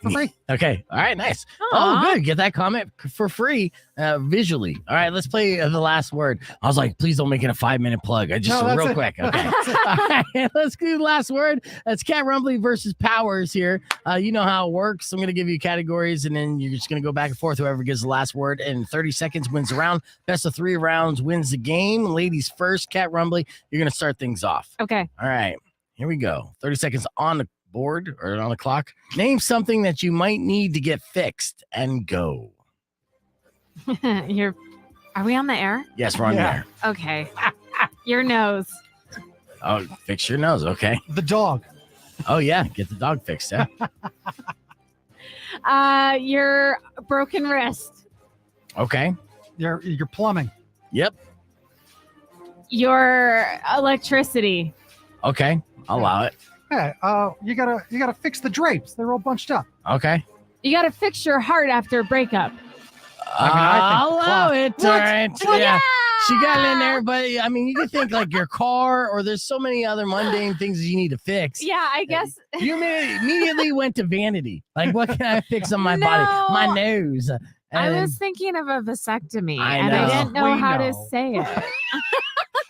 D: for free.
C: Okay. All right. Nice.
E: Aw.
C: Oh, good. Get that comment for free visually. All right. Let's play the last word. I was like, please don't make it a 5-minute plug. I just
D: No, that's
C: real
D: it.
C: quick. Okay. All right, let's do the last word. That's Kat Rumbley versus Powers here. You know how it works. I'm going to give you categories, and then you're just going to go back and forth. Whoever gets the last word in 30 seconds wins the round. Best of 3 rounds wins the game. Ladies first. Kat Rumbley, you're going to start things off.
E: Okay.
C: All right. Here we go. 30 seconds on the board or on the clock. Name something that you might need to get fixed and go.
E: Are we on the air?
C: Yes, we're on
D: Yeah.
C: there.
E: Okay. Your nose.
C: Oh, fix your nose. Okay.
D: The dog.
C: Oh, yeah. Get the dog fixed. Yeah.
E: Your broken wrist.
C: Okay.
D: Your plumbing.
C: Yep.
E: Your electricity.
C: Okay. I'll allow it.
D: Hey, you gotta fix the drapes. They're all bunched up.
C: Okay.
E: You got to fix your heart after a breakup.
D: I think
C: I'll allow
D: clock.
C: it. All right. Yeah. She got it in there, but I mean, you can think like your car, or there's so many other mundane things that you need to fix.
E: Yeah, I guess.
C: You immediately went to vanity. Like, what can I fix on my body? My nose.
E: I
C: And-
E: was thinking of a vasectomy,
C: I
E: and
C: know.
E: I didn't know
D: We
E: how to
D: know.
E: say it.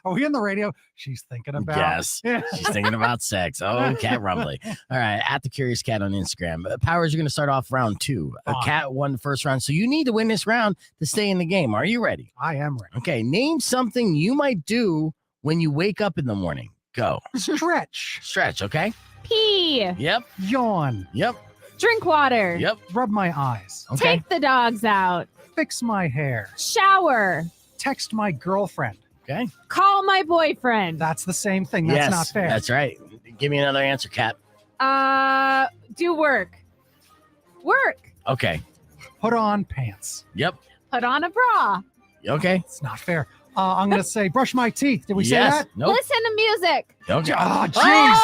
D: Are we on the radio? She's thinking about.
C: Yes. She's thinking about sex. Oh, Kat Rumbley. All right. At the Curious Cat on Instagram. Powers, you're going to start off round 2.
D: Fine.
C: Cat won the first round. So you need to win this round to stay in the game. Are you ready?
D: I am ready.
C: Okay. Name something you might do when you wake up in the morning. Go.
D: Stretch.
C: Stretch. Okay.
E: Pee.
C: Yep.
D: Yawn.
C: Yep.
E: Drink water.
C: Yep.
D: Rub my eyes.
C: Okay.
E: Take the dogs out.
D: Fix my hair.
E: Shower.
D: Text my girlfriend.
C: Okay.
E: Call my boyfriend.
D: That's the same thing. That's
C: yes,
D: not fair.
C: That's right. Give me another answer, Kat.
E: Do work. Work.
C: Okay.
D: Put on pants.
C: Yep.
E: Put on a bra.
C: Okay.
D: It's not fair. I'm gonna say brush my teeth. Did we say
C: yes.
D: that?
C: Nope.
E: Listen to music.
C: Okay.
D: Oh, jeez.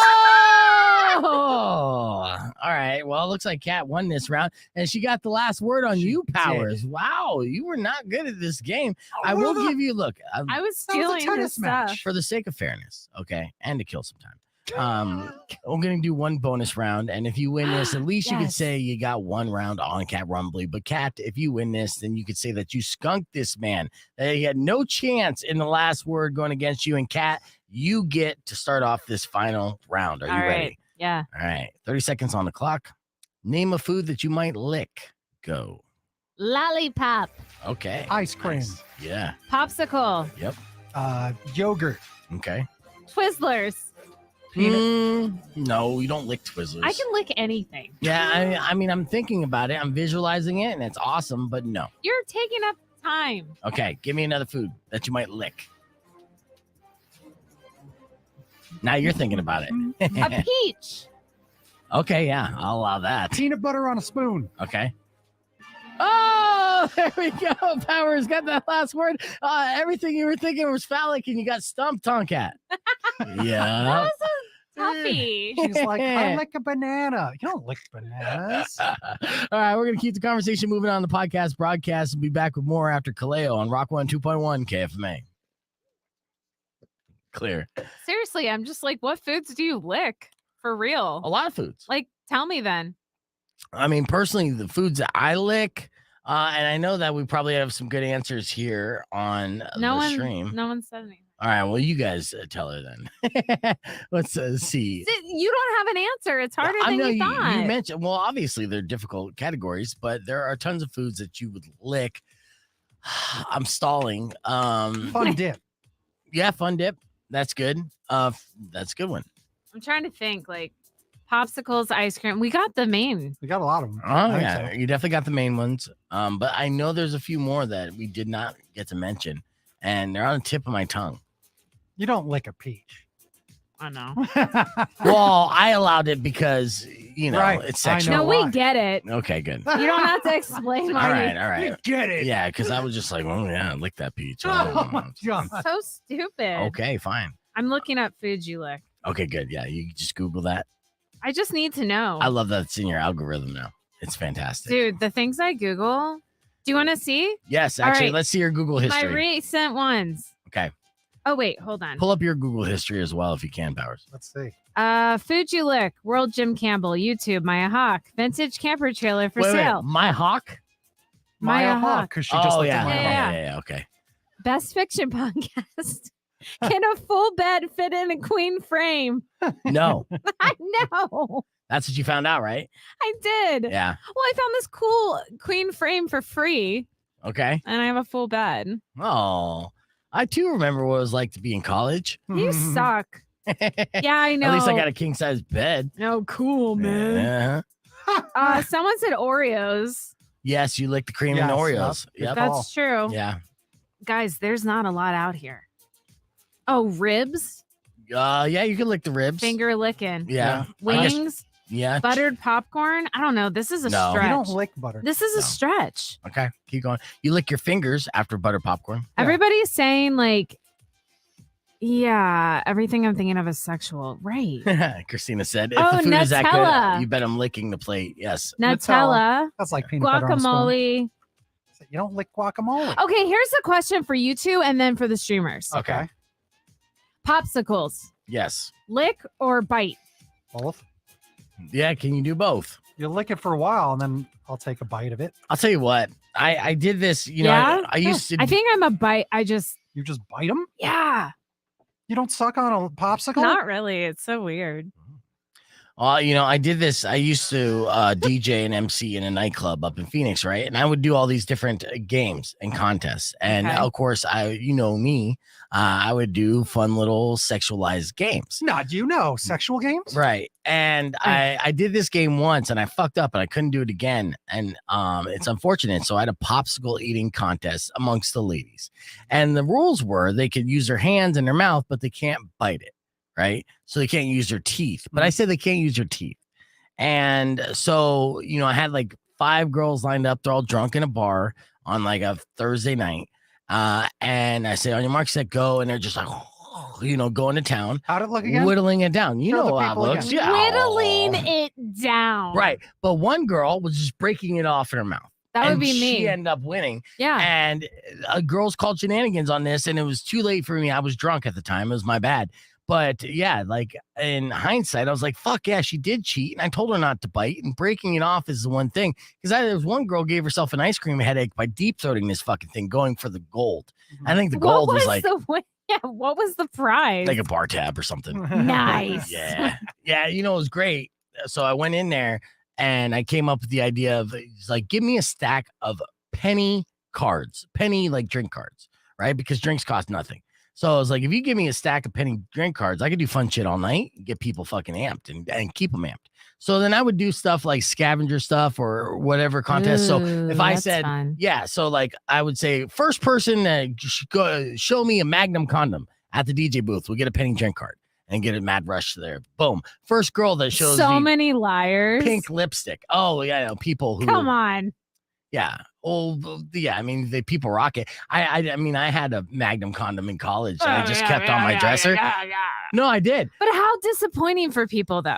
C: Oh, all right. Well, it looks like Kat won this round, and she got the last word on
D: She
C: you,
D: did.
C: Powers. Wow, you were not good at this game. I
D: What
C: will
D: about-
C: give you look
E: I was
D: That was a
E: stealing his
D: tennis
E: stuff.
D: match.
C: for the sake of fairness, okay, and to kill some time. I'm gonna do one bonus round, and if you win this, at least you could
E: Yes.
C: say you got one round on Kat Rumbley. But Kat, if you win this, then you could say that you skunked this man. That he had no chance in the last word going against you. And Kat, you get to start off this final round. Are you
E: All right.
C: ready?
E: Yeah.
C: All right, 30 seconds on the clock. Name a food that you might lick. Go.
E: Lollipop.
C: Okay.
D: Ice cream.
C: Nice. Yeah.
E: Popsicle.
D: Yogurt.
C: Okay.
E: Twizzlers.
C: No, you don't lick Twizzlers.
E: I can lick anything.
C: Yeah, I mean, I'm thinking about it. I'm visualizing it, and it's awesome, but no.
E: You're taking up time.
C: Okay, give me another food that you might lick. Now you're thinking about
E: A
C: it.
E: peach.
C: Okay, yeah, I'll allow that.
D: Peanut butter on a spoon.
C: Okay. Oh, there we go. Powers got that last word. Everything you were thinking was phallic, and you got stumped, Tonkat.
E: That
C: Yeah.
E: was a toughie.
D: She's like, I lick a banana. You don't lick bananas.
C: All right, we're going to keep the conversation moving on the podcast broadcast and be back with more after Kaleo on Rock 102.1 KFMA. Clear.
E: Seriously, I'm just like, what foods do you lick? For real.
C: A lot of foods.
E: Like, tell me then.
C: I mean, personally, the foods that I lick, and I know that we probably have some good answers here on
E: No
C: the
E: one
C: stream.
E: no one said anything.
C: All right, well, you guys tell her then. Let's see.
E: You don't have an answer. It's harder
C: I
E: than
C: know
E: you thought.
C: you mentioned, well, obviously they're difficult categories, but there are tons of foods that you would lick. I'm stalling.
D: Fun dip.
C: Yeah, fun dip. That's good. That's a good one.
E: I'm trying to think, like popsicles, ice cream. We got the main.
D: We got a lot of them.
C: Oh
D: I think
C: yeah,
D: so.
C: you definitely got the main ones. But I know there's a few more that we did not get to mention, and they're on the tip of my tongue.
D: You don't lick a peach.
E: I know.
C: Well, I allowed it because you know,
D: Right.
C: it's
D: I
C: sexual.
D: know
E: No, we
D: why.
E: get it.
C: Okay, good.
E: You don't have to explain
C: All
E: why.
C: right, all right.
D: Get it?
C: Yeah, because I was just like, oh yeah, lick that peach.
D: Oh my god.
E: So stupid.
C: Okay, fine.
E: I'm looking up foods you lick.
C: Okay, good. Yeah, you just Google that.
E: I just need to know.
C: I love that it's in your algorithm now. It's fantastic.
E: Dude, the things I Google. Do you want to see?
C: Yes,
E: All
C: actually,
E: right.
C: let's see your Google
E: My
C: history.
E: recent ones.
C: Okay.
E: Oh, wait, hold on.
C: Pull up your Google history as well if you can, Powers.
D: Let's see.
E: Food you lick, World Jim Campbell, YouTube, Maya Hawk, vintage camper trailer for sale.
C: My Hawk?
E: Maya
D: Hawk,
E: Hawk.
D: because she just looked
C: yeah.
D: at my
E: Yeah.
D: Hawk.
C: Yeah, okay.
E: Best fiction podcast. Can a full bed fit in a queen frame?
C: No,
E: I know.
C: that's what you found out, right?
E: I did.
C: Yeah.
E: Well, I found this cool queen frame for free,
C: Okay.
E: and I have a full bed.
C: Oh, I too remember what it was like to be in college.
E: You suck. Yeah, I know.
C: At least I got a king size bed.
E: No, cool, man.
C: Yeah.
E: Someone said Oreos.
C: Yes, you lick the cream in
D: Yes,
C: Oreos.
D: yep.
C: Yep.
E: That's true.
C: Yeah.
E: Guys, there's not a lot out here. Oh, ribs,
C: Yeah, you can lick the ribs.
E: finger licking,
C: Yeah. I guess-
E: wings,
C: yeah.
E: buttered popcorn. I don't know. This is a
C: No. You
E: stretch.
D: You don't lick butter.
E: This is a
C: No.
E: stretch.
C: Okay. Keep going. You lick your fingers after butter popcorn.
D: Yeah.
E: Everybody's saying like, yeah, everything I'm thinking of is sexual. Right.
C: Christina said, if
E: Oh,
C: the food is that
E: Nutella.
C: good, you bet I'm licking the plate. Yes.
E: Nutella,
D: That's like peanut butter on a spoon.
E: guacamole.
D: You don't lick guacamole.
E: Okay, here's a question for you two and then for the streamers.
D: Okay.
E: Popsicles,
C: Yes.
E: lick or bite?
D: Both.
C: Yeah. Can you do both?
D: You lick it for a while, and then I'll take a bite of it.
C: I'll tell you what. I did this, you know,
E: Yeah?
C: I used to.
E: I think I'm a bite.
D: You just bite them.
E: Yeah,
D: You don't suck on a popsicle.
E: not really. It's so weird.
C: You know, I did this. I used to DJ and MC in a nightclub up in Phoenix, right? And I would do all these different games and contests. And
E: Okay.
C: of course, you know me, I would do fun little sexualized games.
D: Not you know sexual games.
C: Right. And I did this game once and I fucked up and I couldn't do it again. And it's unfortunate. So I had a popsicle eating contest amongst the ladies. And the rules were they could use their hands and their mouth, but they can't bite it. Right. So they can't use their teeth. But I said they can't use their teeth. And so, you know, I had like 5 girls lined up. They're all drunk in a bar on like a Thursday night. And I say, on your mark, set, go. And they're just like, you know, going to town,
D: How'd it look again?
C: whittling it down. You
D: Show
C: know
D: the
C: how it
D: people
C: looks.
D: again.
C: Yeah.
E: Whittling it down.
C: Right. But one girl was just breaking it off in her mouth.
E: That would
C: And
E: be me.
C: She ended up winning.
E: Yeah.
C: And girls called shenanigans on this, and it was too late for me. I was drunk at the time. It was my bad. But yeah, like in hindsight, I was like, fuck yeah, she did cheat. And I told her not to bite. And breaking it off is the one thing. Because there was one girl gave herself an ice cream headache by deep throating this fucking thing, going for the gold. I think the gold
E: what
C: was
E: was
C: like
E: what was the prize?
C: a bar tab or something.
E: Nice.
C: Yeah. Yeah. You know, it was great. So I went in there and I came up with the idea of it's like, give me a stack of penny cards, penny like drink cards, right? Because drinks cost nothing. So I was like, if you give me a stack of penny drink cards, I could do fun shit all night, get people fucking amped and keep them amped. So then I would do stuff like scavenger stuff or whatever contest. So if I
E: that's
C: said,
E: fun.
C: yeah, so like I would say, first person to show me a Magnum condom at the DJ booth will get a penny drink card and get a mad rush there. Boom. First girl that shows
E: So
C: me
E: many liars.
C: pink lipstick. Oh, yeah, no, people who
E: Come on.
C: Yeah. Oh, yeah. I mean, the people rock it. I mean, I had a Magnum condom in college that I just kept on my dresser. No, I did.
E: But how disappointing for people though.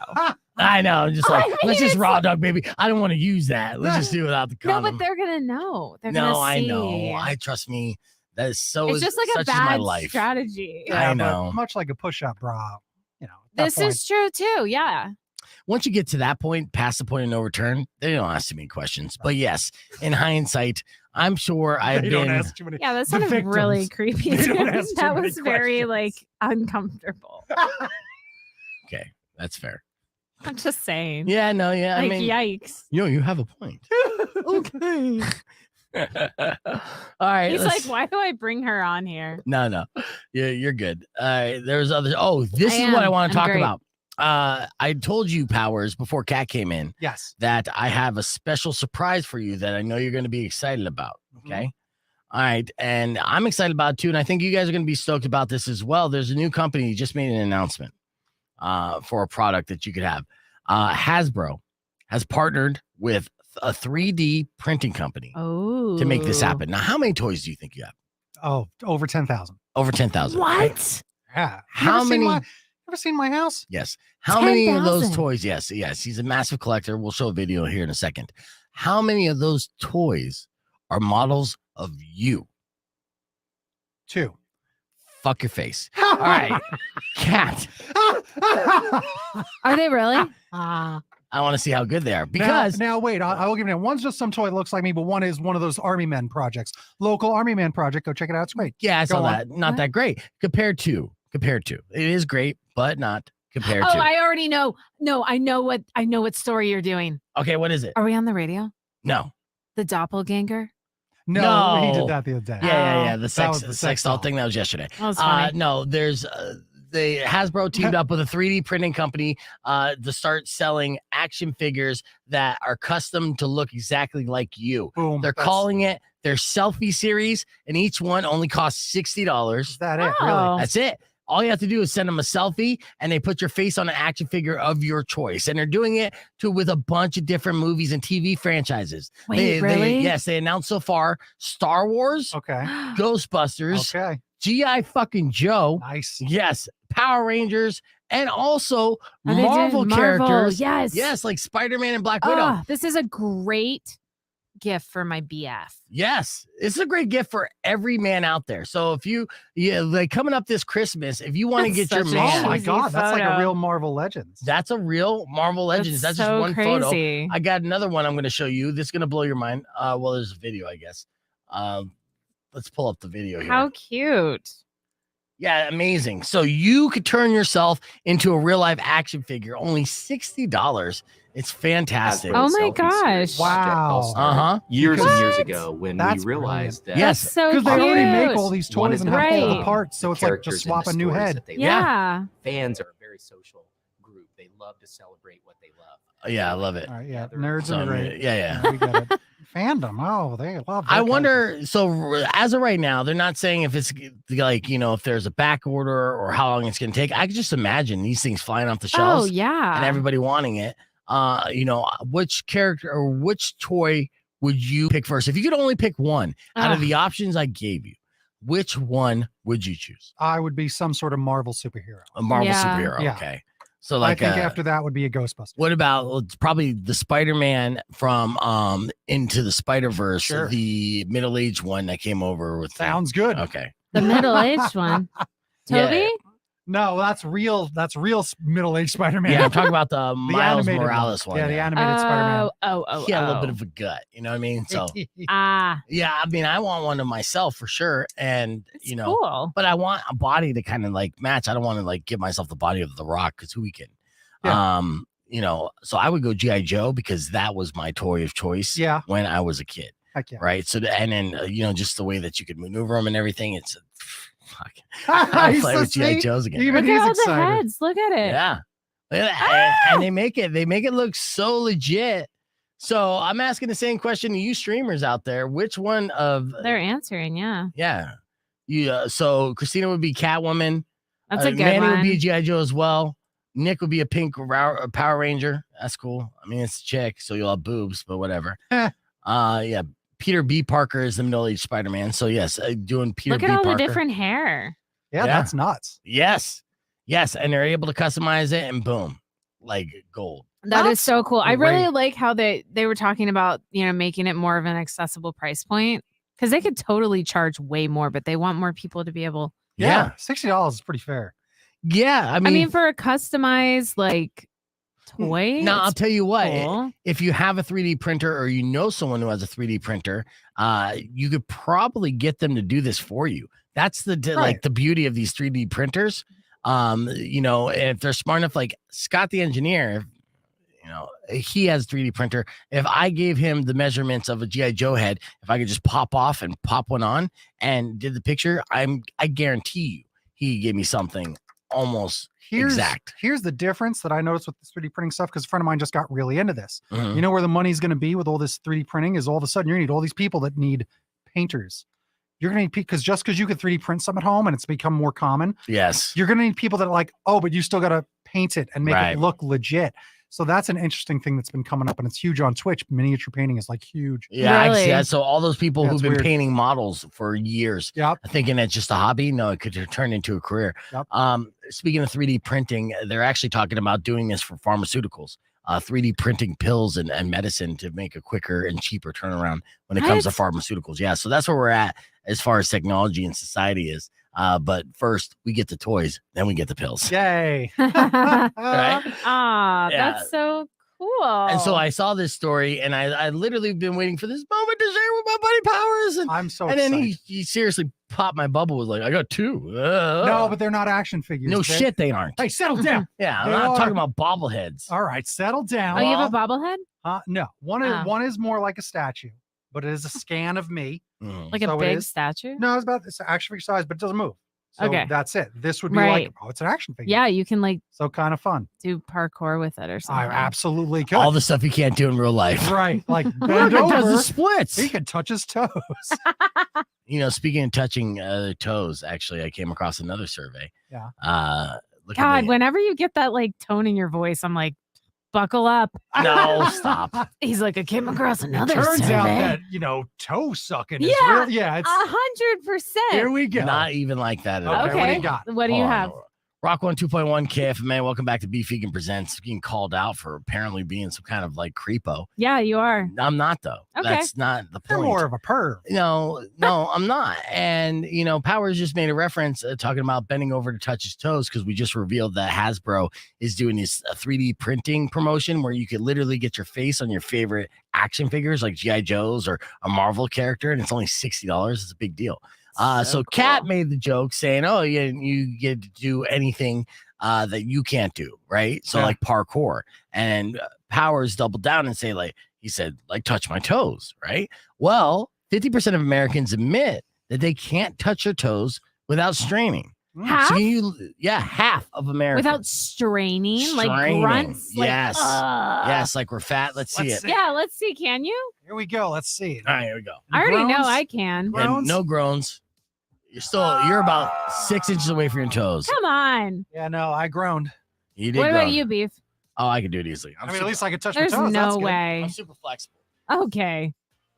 C: I know. I'm just like,
E: I mean,
C: let's just
E: it's
C: raw dog, baby. I don't want to use that. Let's just do it without the
E: No,
C: condom.
E: but they're gonna know. They're
C: No,
E: gonna
C: I
E: see.
C: know. I trust me. That is so.
E: It's just like a
C: such is my
E: bad
C: life.
E: strategy.
C: I
D: but
C: know.
D: Much like a push-up bra, you know. at that
E: This
D: point,
E: is true too. Yeah.
C: Once you get to that point, past the point of no return, they don't ask too many questions. But yes, in hindsight, I'm sure I've
D: they
C: been.
D: don't ask too many.
E: Yeah, that
D: The
E: sounded really
D: victims.
E: creepy.
D: They don't
E: too.
D: ask too
E: That
D: many
E: was very
D: questions.
E: like uncomfortable.
C: Okay, that's fair.
E: I'm just saying.
C: Yeah, no, yeah.
E: Like,
C: I mean,
E: yikes.
C: you have a point. Okay. All right.
E: He's
C: let's-
E: like, why do I bring her on here?
C: No, you're good. There's other. Oh, this
E: I
C: is what I
E: am.
C: want to
E: I'm
C: talk
E: great.
C: about. I told you, Powers, before Kat came in,
D: Yes.
C: that I have a special surprise for you that I know you're going to be excited about. Okay. All right. And I'm excited about it too. And I think you guys are going to be stoked about this as well. There's a new company just made an announcement for a product that you could have. Hasbro has partnered with a 3D printing company
E: Oh.
C: to make this happen. Now, how many toys do you think you have?
D: Oh, over 10,000.
C: Over 10,000.
E: What?
D: Yeah.
C: How many?
D: Ever seen my house?
C: Yes. How many of those
E: 10,000?
C: toys? Yes. He's a massive collector. We'll show a video here in a second. How many of those toys are models of you?
D: 2.
C: Fuck your face. All right. Kat,
E: Are they really?
C: I want to see how good they are because
D: now wait, I will give you. One's just some toy that looks like me, but one is one of those Army Men projects. Local Army Man project. Go check it out. It's great.
C: yeah, I saw
D: Go on.
C: that. Not that great compared to. It is great, but not compared
E: Oh,
C: to.
E: I already know. No, I know what story you're doing.
C: Okay, what is it?
E: Are we on the radio?
C: No.
E: The doppelganger?
D: No, he
C: No.
D: did that the other day.
C: Yeah. The
D: That
C: sex,
D: was
C: the
D: the
C: sex
D: sex
C: doll
D: doll.
C: thing that was yesterday.
E: That was funny.
C: No, there's the Hasbro teamed up with a 3D printing company to start selling action figures that are custom to look exactly like you.
D: Boom.
C: They're
D: That's-
C: calling it their selfie series, and each one only costs $60.
D: Is that it?
E: Oh.
D: Really?
C: That's it. All you have to do is send them a selfie, and they put your face on an action figure of your choice. And they're doing it with a bunch of different movies and TV franchises.
E: Wait, really?
C: Yes, they announced so far Star Wars,
D: Okay.
C: Ghostbusters,
D: Okay.
C: G.I. fucking Joe.
D: Nice.
C: Yes, Power Rangers, and also
E: Are they doing
C: Marvel characters.
E: Yes.
C: Yes, like Spider-Man and Black Widow.
E: Oh, this is a great gift for my BF.
C: Yes, it's a great gift for every man out there. So if like coming up this Christmas, if you want to
E: That's
C: get your
E: such a
C: man,
D: Oh my
E: cheesy
D: God, that's like a
E: photo.
D: real Marvel Legends.
C: that's a real Marvel Legends. That's just
E: so
C: one photo.
E: crazy.
C: I got another one I'm going to show you. This is going to blow your mind. Well, there's a video, I guess. Let's pull up the video here.
E: How cute.
C: Yeah, amazing. So you could turn yourself into a real life action figure, only $60. It's fantastic.
E: Oh my
G: Selfie series
E: gosh.
D: Wow.
C: Uh-huh.
G: Years and years
E: What?
G: ago, when
D: That's
G: we realized that
C: Yes.
E: That's so
D: Because
E: cute.
D: they already make all these
G: One
D: toys
G: is
D: and have all the
E: Right.
D: parts, so
G: the
D: it's like
G: characters
D: just
G: and
D: swap
G: the
D: a new
G: stories
D: head.
G: that they
E: Yeah.
G: love. Fans are a very social group. They love to celebrate what they love.
C: Yeah, I love it.
D: All right, yeah,
G: Together.
D: nerds
C: So,
D: are great.
C: yeah.
D: We get it. Fandom. Oh, they love.
C: I
D: that
C: wonder. So as of right now, they're not saying if it's like if there's a back order or how long it's going to take. I could just imagine these things flying off the
E: Oh,
C: shelves
E: yeah.
C: and everybody wanting it. Which character or which toy would you pick first? If you could only pick one out of
E: Ugh.
C: the options I gave you, which one would you choose?
D: I would be some sort of Marvel superhero.
C: A Marvel
E: Yeah.
C: superhero.
D: Yeah.
C: Okay. So like,
D: I think after that would be a Ghostbuster.
C: what about it's probably the Spider-Man from Into the Spider-Verse,
D: Sure.
C: the middle-aged one that came over with
D: Sounds good.
C: Okay.
E: The middle-aged one.
C: Yeah.
E: Toby?
D: No, that's real. That's real middle-aged Spider-Man.
C: Yeah, I'm talking about the Miles
D: animated one.
C: Morales one.
D: Yeah, the
C: yeah.
D: animated Spider-Man.
E: Oh.
C: He had a little bit of a gut, you know what I mean? So
E: Ah,
C: yeah, I mean, I want one of myself for sure, and
E: it's
C: you know,
E: cool.
C: but I want a body to kind of like match. I don't want to like give myself the body of The Rock because who we can, so I would go GI Joe because that was my toy of choice.
D: Yeah.
C: when I was a kid,
D: Heck yeah.
C: right? So and then just the way that you could maneuver them and everything. It's fuck.
D: I
C: I'll play with GI Joes again.
D: Even
E: Look at
D: he's
E: all
D: excited.
E: the heads. Look at it.
C: Yeah. And they make it look so legit. So I'm asking the same question to you streamers out there. Which one of
E: They're answering, yeah.
C: so Christina would be Catwoman.
E: That's a good
C: Manny
E: one.
C: would be a G.I. Joe as well. Nick would be a pink Power Ranger. That's cool. I mean, it's a chick, so you'll have boobs, but whatever. Yeah. Peter B. Parker is the middle-aged Spider-Man. So yes, doing Peter
E: Look
C: B.
E: at all
C: Parker.
E: the different hair.
D: Yeah,
C: Yeah.
D: that's nuts.
C: Yes. And they're able to customize it and boom, like gold.
E: That is
D: That's
E: so cool. I really
D: great.
E: like how they were talking about, making it more of an accessible price point because they could totally charge way more, but they want more people to be able.
C: Yeah.
D: $60 is pretty fair.
C: Yeah. I
E: I
C: mean,
E: mean, for a customized like toy.
C: now I'll
E: it's
C: tell you what,
E: cool.
C: if you have a 3D printer or you know someone who has a 3D printer, you could probably get them to do this for you. That's the
D: Right.
C: like the beauty of these 3D printers. If they're smart enough, like Scott the engineer, he has a 3D printer. If I gave him the measurements of a GI Joe head, if I could just pop off and pop one on and did the picture, I guarantee you he gave me something almost exact.
D: Here's the difference that I noticed with this 3D printing stuff, because a friend of mine just got really into this.
C: Mhm.
D: You know where the money's going to be with all this 3D printing is all of a sudden you're going to need all these people that need painters. You're going to need because just because you could 3D print something at home and it's become more common,
C: Yes.
D: you're going to need people that are like, oh, but you still got to paint it and make
C: Right.
D: it look legit. So that's an interesting thing that's been coming up, and it's huge on Twitch. Miniature painting is like huge.
C: Yeah, I can see
E: Really?
C: that. So all those people
D: Yeah,
C: who've
D: it's
C: been
D: weird.
C: painting models for years,
D: Yep.
C: thinking it's just a hobby. No, it could turn into a career.
D: Yep.
C: Speaking of 3D printing, they're actually talking about doing this for pharmaceuticals. 3D printing pills and medicine to make a quicker and cheaper turnaround when it comes to
E: What?
C: pharmaceuticals. Yeah, so that's where we're at as far as technology and society is. But first, we get the toys, then we get the pills.
D: Yay.
C: Right?
E: Ah,
C: Yeah.
E: that's so cool.
C: And so I saw this story, and I literally been waiting for this moment to share with my buddy Powers.
D: I'm so
C: And then
D: excited.
C: he seriously popped my bubble. Was like, I got two.
D: No, but they're not action figures.
C: no
D: They-
C: shit, they aren't.
D: Hey, settle down.
C: Yeah, I'm
D: They
C: not
D: are.
C: talking about bobbleheads.
D: All right, settle down.
E: Oh, you have a bobblehead?
D: No, one
E: Oh.
D: is more like a statue, but it is a scan of me.
C: Mm.
E: Like
D: So
E: a
D: it
E: big
D: is?
E: statue?
D: No, it's action figure size, but it doesn't move. So
E: Okay.
D: that's it. This would be
E: Right.
D: like, oh, it's an action figure.
E: Yeah, you can like
D: So kind of fun.
E: do parkour with it or
D: I
E: something.
D: absolutely could.
C: All the stuff you can't do in real life.
D: Right. Like
C: Look,
D: bend
C: it does
D: over.
C: the splits.
D: He can touch his toes.
C: You know, speaking of touching toes, actually, I came across another survey.
D: Yeah.
C: Look at
E: God,
C: me.
E: whenever you get that like tone in your voice, I'm like, buckle up.
C: No, stop.
E: He's like, I came across another
D: Turns
E: survey.
D: out that, toe sucking is
E: Yeah.
D: real. Yeah. It's
E: 100%.
D: here we go.
C: Not even like that at
D: Okay,
C: all.
D: what do
E: Okay.
D: you got?
E: What do you
C: Hold on.
E: have?
C: Rock 102.1 KFMA. Welcome back to Beef Vegan Presents. Getting called out for apparently being some kind of like creepo.
E: Yeah, you are.
C: I'm not though.
E: Okay.
C: That's not the
D: You're
C: point.
D: more of a perv.
C: No, I'm not. And you know, Powers just made a reference talking about bending over to touch his toes because we just revealed that Hasbro is doing this 3D printing promotion where you could literally get your face on your favorite action figures like GI Joes or a Marvel character, and it's only $60. It's a big deal. So Kat made the joke saying, "Oh, yeah, you get to do anything that you can't do, right? So
D: Yeah.
C: like parkour." And Powers doubled down and say, like he said, like touch my toes, right? Well, 50% of Americans admit that they can't touch their toes without straining.
E: Half?
C: So half of Americans.
E: Without straining, like
C: Straining.
E: grunts. Like,
C: Yes.
E: "Ugh."
C: Yes, like we're fat. Let's see
D: Let's
C: it.
D: see.
E: Yeah, let's see. Can you?
D: Here we go. Let's see.
C: All right, here we go.
E: I already know
D: Groans?
E: I can.
D: Groans?
C: And no groans. You're about 6 inches away from your toes.
E: Come on.
D: Yeah, no, I groaned.
C: You did
E: What about
C: groan.
E: you, Beef?
C: Oh, I can do it easily.
D: I mean, at least I could touch
E: There's
D: my toes. That's
E: no
D: good.
E: way.
C: I'm super flexible.
E: Okay.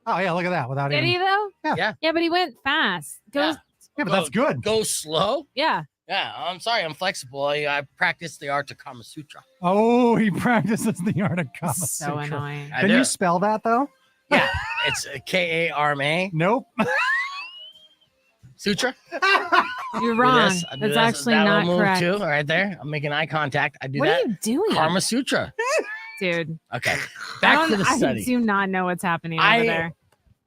D: Oh, yeah, look at that. Without
E: Did
D: even.
E: he though?
C: Yeah.
E: Yeah, but he went fast. Goes.
D: Yeah, but that's good.
C: Go slow.
E: Yeah.
C: Yeah, I'm sorry. I'm flexible. I practice the art of Kama Sutra.
D: Oh, he practices the art of Kama
E: So
D: Sutra.
E: annoying.
C: I
D: Can
C: do.
D: you spell that though?
C: Yeah, it's KARMA
D: Nope.
C: Sutra.
E: You're
C: Do
E: wrong.
C: this. I do
E: That's
C: this.
E: actually
C: That little
E: not
C: move
E: correct.
C: too. Right there. I'm making eye contact. I do
E: What
C: that.
E: are you doing,
C: Karma Sutra.
E: dude?
C: Okay. Back to the
E: I
C: study.
E: do not know what's happening over
C: I
E: there.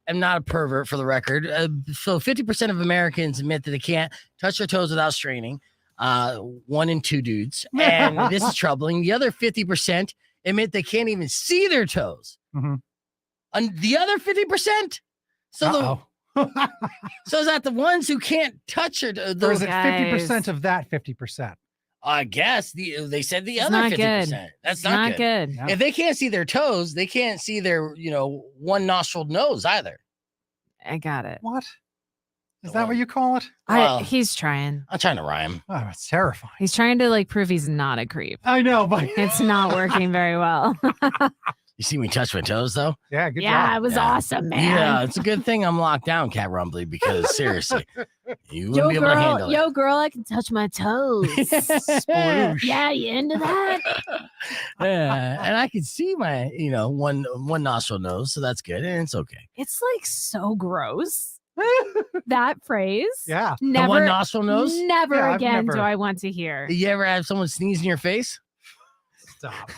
C: am not a pervert for the record. So 50% of Americans admit that they can't touch their toes without straining. 1 in 2 dudes. And this is troubling. The other 50% admit they can't even see their toes.
D: Mhm.
C: And the other 50%. So so is that the ones who can't touch their
D: Or is
C: those?
D: it 50% of that 50%?
C: I guess they said the
E: It's
C: other
E: not
C: 50%.
E: good.
C: That's
E: It's
C: not good.
D: Yeah.
C: If they can't see their toes, they can't see their, one nostril nose either.
E: I got it.
D: What? Is that what you call it?
C: Well-
E: He's trying.
C: I'm trying to rhyme.
D: Oh, it's terrifying.
E: He's trying to like prove he's not a creep.
D: I know, but
E: It's not working very well.
C: You see me touch my toes though?
D: yeah, good
E: yeah,
D: job.
E: it was
C: Yeah.
E: awesome, man.
C: Yeah, it's a good thing I'm locked down, Kat Rumbley, because seriously, you wouldn't
E: Yo,
C: be able to
E: girl,
C: handle
E: yo, girl, I can touch my toes.
C: it.
D: Sploosh.
E: Yeah, you into that?
C: Yeah, and I can see my, one nostril nose, so that's good, and it's okay.
E: It's like so gross. That phrase.
D: Yeah.
C: The
E: Never,
C: one nostril nose?
E: never
D: Yeah, I've
E: again
D: never-
E: do I want to hear.
C: You ever have someone sneeze in your face?
D: Stop.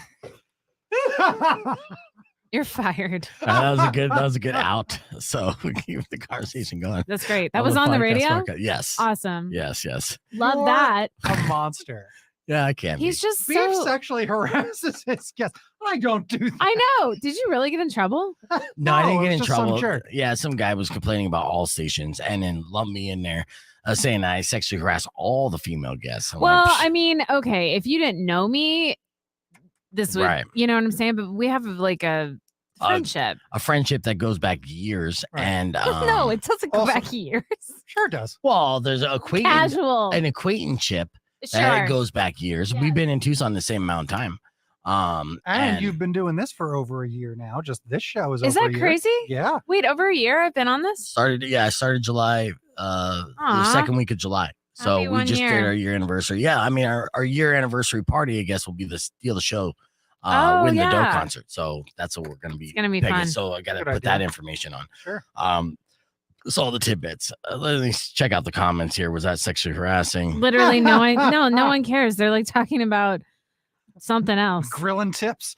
E: You're fired.
C: That was a good out. So we keep the conversation going.
E: That's great. That was on the
C: podcast
E: radio.
C: podcast. Yes.
E: Awesome.
C: Yes. Yes.
E: Love
D: You're
E: that.
D: A monster.
C: Yeah, I can.
E: He's just
D: Beef
E: so.
D: sexually harasses his guests. I don't do that.
E: I know. Did you really get in trouble?
C: No, I didn't
D: No,
C: get
D: it's
C: in
D: just some
C: trouble.
D: jerk.
C: Yeah, some guy was complaining about all stations and then lumped me in there, saying I sexually harass all the female guests. I'm
E: Well,
C: like,
E: I mean, okay, if you didn't know me, this would,
C: Right.
E: you know what I'm saying? But we have like a friendship.
C: a friendship that goes back years,
D: Right.
C: and
E: No, it doesn't go
D: also-
E: back years.
D: Sure does.
C: well, there's an
E: Casual.
C: acquaintanceship
E: Sure.
C: that goes back years.
E: Yes.
C: We've been in Tucson the same amount of time.
D: And you've been doing this for over a year now. Just this show is
E: Is
D: over
E: that
D: a year.
E: crazy?
D: Yeah.
E: Wait, over a year I've been on this?
C: I started July, the
E: Aw.
C: second week of July. So
E: Happy
C: we
E: one
C: just
E: year.
C: did our year anniversary. Yeah, I mean our year anniversary party, I guess, will be the steal the show
E: Oh,
C: win the dough
E: yeah.
C: concert. So that's what we're gonna be.
E: It's gonna be
C: pegging.
E: fun.
C: So I gotta
D: Good
C: put that
D: idea.
C: information on.
D: Sure.
C: So all the tidbits. Let me check out the comments here. Was that sexually harassing?
E: Literally, no one cares. They're like talking about something else.
D: Grilling tips.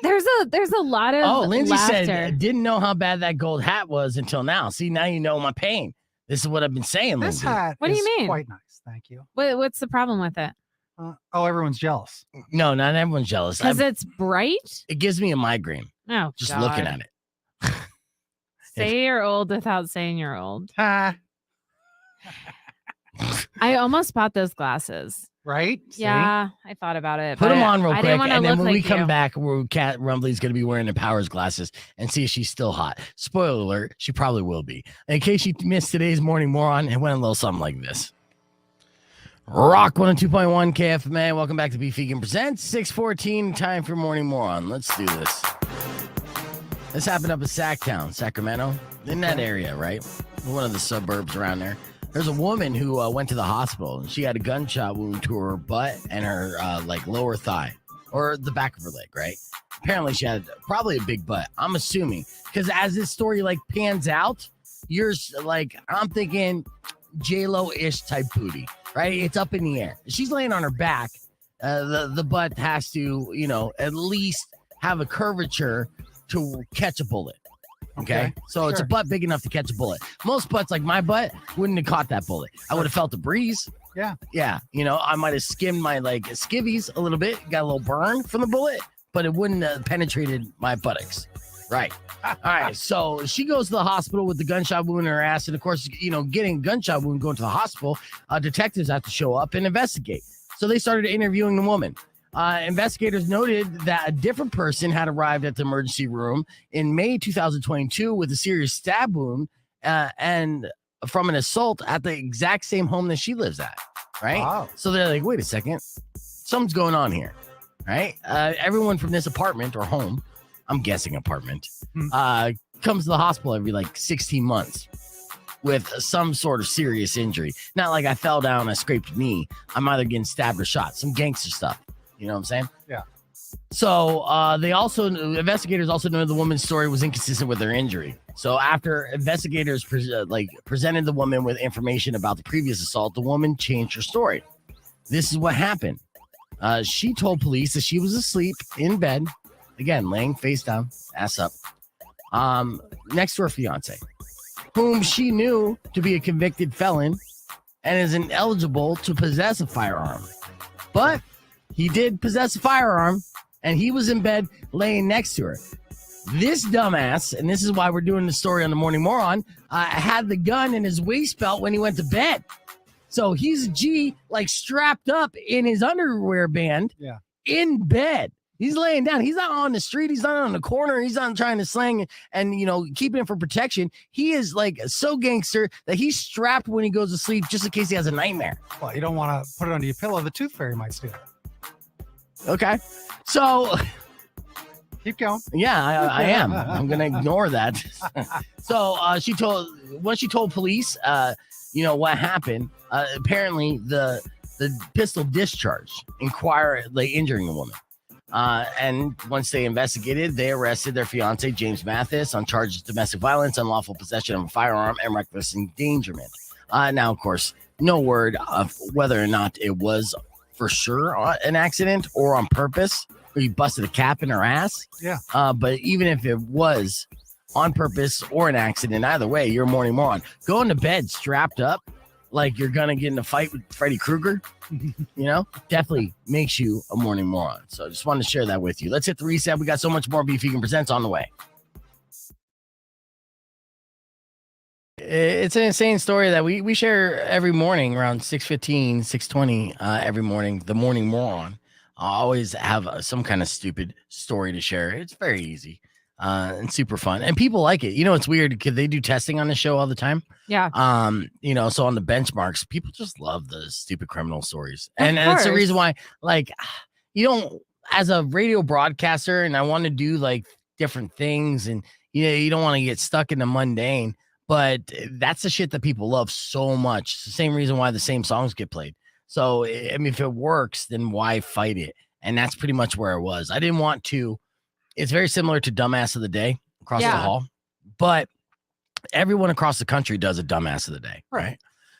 E: There's a lot of
C: Oh, Lindsay
E: laughter.
C: said, didn't know how bad that gold hat was until now. See, now you know my pain. This is what I've been saying,
D: This
C: Lindsay.
D: hat
E: What do you
D: is
E: mean?
D: quite nice. Thank you.
E: What's the problem with it?
D: Everyone's jealous.
C: No, not everyone's jealous.
E: Because it's bright.
C: It gives me a migraine
E: Oh,
C: just
E: God.
C: looking at it.
E: Say you're old without saying you're old.
D: Ha.
E: I almost bought those glasses.
D: Right? See?
E: Yeah, I thought about it.
C: Put
E: but
C: them on real
E: I
C: quick,
E: didn't want to
C: and then
E: look
C: when we
E: like
C: come
E: you.
C: back, Kat Rumbley's going to be wearing the Powers glasses and see if she's still hot. Spoiler alert, she probably will be. In case you missed today's Morning Moron, it went a little something like this. Rock 102.1 KFMA. Welcome back to Beef Vegan Presents 6:14. Time for Morning Moron. Let's do this. This happened up in Sacktown, Sacramento, in that area, right? One of the suburbs around there. There's a woman who went to the hospital, and she had a gunshot wound to her butt and her lower thigh, or the back of her leg, right? Apparently, she had probably a big butt. I'm assuming, because as this story pans out, I'm thinking J-Lo-ish type booty, right? It's up in the air. She's laying on her back. The butt has to, at least have a curvature to catch a bullet. Okay. So it's a
D: sure.
C: butt big enough to catch a bullet. Most butts, like my butt, wouldn't have caught that bullet. I would have felt the breeze.
D: Yeah.
C: Yeah. I might have skimmed my skivvies a little bit, got a little burn from the bullet, but it wouldn't have penetrated my buttocks. Right. All right. So she goes to the hospital with the gunshot wound in her ass. And of course, getting a gunshot wound, going to the hospital, detectives have to show up and investigate. So they started interviewing the woman. Investigators noted that a different person had arrived at the emergency room in May 2022 with a serious stab wound and from an assault at the exact same home that she lives at. Right.
D: Wow.
C: So they're like, wait a second, something's going on here. Right. Everyone from this apartment or home, I'm guessing apartment, comes to the hospital every 16 months with some sort of serious injury. Not like I fell down, I scraped a knee. I'm either getting stabbed or shot. Some gangster stuff. You know what I'm saying?
D: Yeah.
C: So investigators also know the woman's story was inconsistent with her injury. So after investigators presented the woman with information about the previous assault, the woman changed her story. This is what happened. She told police that she was asleep in bed, again, laying face down, ass up, next to her fiance, whom she knew to be a convicted felon and is ineligible to possess a firearm. But he did possess a firearm, and he was in bed laying next to her. This dumbass, and this is why we're doing the story on the Morning Moron, had the gun in his waist belt when he went to bed. So he's a G, strapped up in his underwear band, in bed. He's laying down. He's not on the street. He's not on the corner. He's not trying to slang and, keeping it for protection. He is so gangster that he's strapped when he goes to sleep just in case he has a nightmare.
D: Well, you don't want to put it under your pillow. The tooth fairy might steal it.
C: Okay. So
D: Keep going.
C: yeah, I am. I'm going to ignore that. So once she told police, what happened, apparently the pistol discharged, injuring the woman. And once they investigated, they arrested their fiance, James Mathis, on charges of domestic violence, unlawful possession of a firearm, and reckless endangerment. Now, of course, no word of whether or not it was for sure an accident or on purpose. He busted a cap in her ass.
D: Yeah.
C: But even if it was on purpose or an accident, either way, you're a morning moron. Going to bed strapped up like you're going to get in a fight with Freddy Krueger, definitely makes you a morning moron. So I just wanted to share that with you. Let's hit the reset. We got so much more Beef Vegan Presents on the way. It's an insane story that we share every morning around 6:15, 6:20 every morning. The Morning Moron. I always have some kind of stupid story to share. It's very easy and super fun. And people like it. It's weird because they do testing on the show all the time.
E: Yeah.
C: So on the benchmarks, people just love the stupid criminal stories. And it's the
E: course.
C: reason why, you don't, as a radio broadcaster, and I want to do like different things, and you don't want to get stuck in the mundane, but that's the shit that people love so much. It's the same reason why the same songs get played. So, I mean, if it works, then why fight it? And that's pretty much where it was. I didn't want to. It's very similar to Dumbass of the Day across the hall, but everyone across the country does a Dumbass of the Day, right?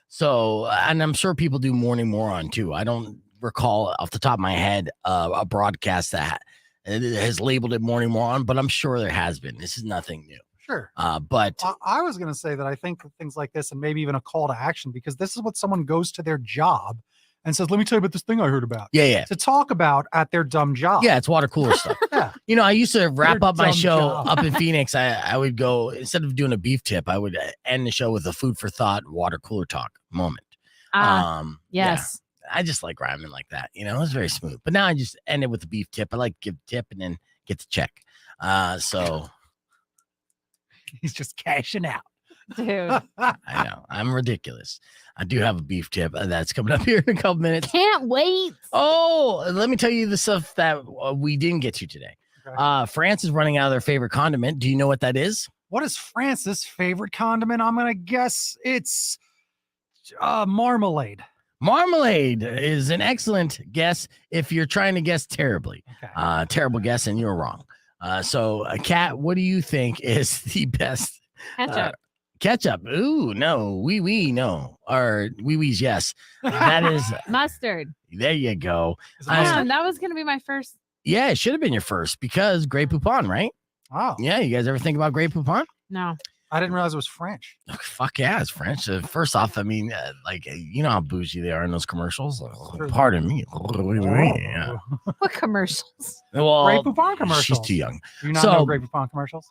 C: So, and I'm sure people do Morning Moron too. I don't recall off the top of my head a broadcast that has labeled it Morning Moron, but I'm sure there has been. This is nothing new.
D: Sure.
C: But
D: I was going to say that I think things like this, and maybe even a call to action, because this is what someone goes to their job and says, let me tell you about this thing I heard about.
C: Yeah.
D: To talk about at their dumb job.
C: Yeah, it's water cooler stuff.
D: Yeah.
C: You know, I used to wrap
D: Their
C: up my
D: dumb
C: show
D: job.
C: up in Phoenix. I would go, instead of doing a beef tip, I would end the show with a food for thought, water cooler talk moment.
E: Yes.
C: Yeah, I just like rhyming like that. You know, it's very smooth. But now I just end it with a beef tip. I like to give a tip and then get the check. So
D: He's just cashing out.
E: Dude.
C: I know I'm ridiculous. I do have a beef tip that's coming up here in a couple minutes.
E: Can't wait.
C: Oh, let me tell you the stuff that we didn't get to today.
D: Okay.
C: France is running out of their favorite condiment. Do you know what that is?
D: What is France's favorite condiment? I'm going to guess it's marmalade.
C: Marmalade is an excellent guess if you're trying to guess terribly.
D: Okay.
C: Terrible guess, and you're wrong. So, Kat, what do you think is the best?
E: Ketchup.
C: Ketchup. Ooh, no. No. Or wee-wees, yes. That is,
E: Mustard.
C: there you go.
D: Is it
C: I-
D: mustard?
E: Damn, that was going to be my first.
C: Yeah, it should have been your first because Grey Poupon, right?
D: Oh,
C: Yeah, you guys ever think about Grey Poupon?
E: No.
D: I didn't realize it was French.
C: Fuck yeah, it's French. First off, I mean, you know how bougie they are in those commercials.
D: Sure.
C: Pardon me. Yeah.
E: What commercials?
C: Well,
D: Grey Poupon commercials.
C: she's too young.
D: Do you not
C: So-
D: know Grey Poupon commercials?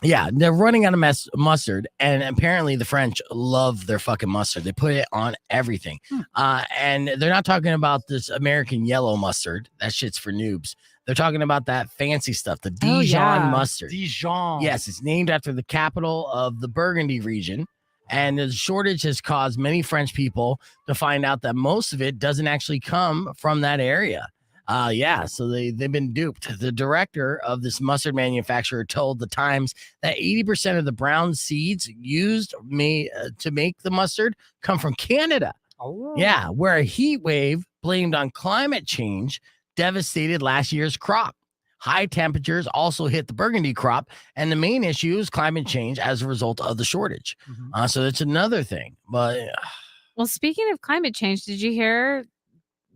C: Yeah, they're running out of mustard, and apparently the French love their fucking mustard. They put it on everything. And they're not talking about this American yellow mustard. That shit's for noobs. They're talking about that fancy stuff, the Dijon
E: yeah.
C: mustard.
D: Dijon.
C: Yes, it's named after the capital of the Burgundy region. And the shortage has caused many French people to find out that most of it doesn't actually come from that area. So they've been duped. The director of this mustard manufacturer told the Times that 80% of the brown seeds used to make the mustard come from Canada.
D: Oh.
C: Yeah, where a heat wave blamed on climate change devastated last year's crop. High temperatures also hit the Burgundy crop, and the main issue is climate change as a result of the shortage.
D: Mhm.
C: So it's another thing. But
E: Well, speaking of climate change, did you hear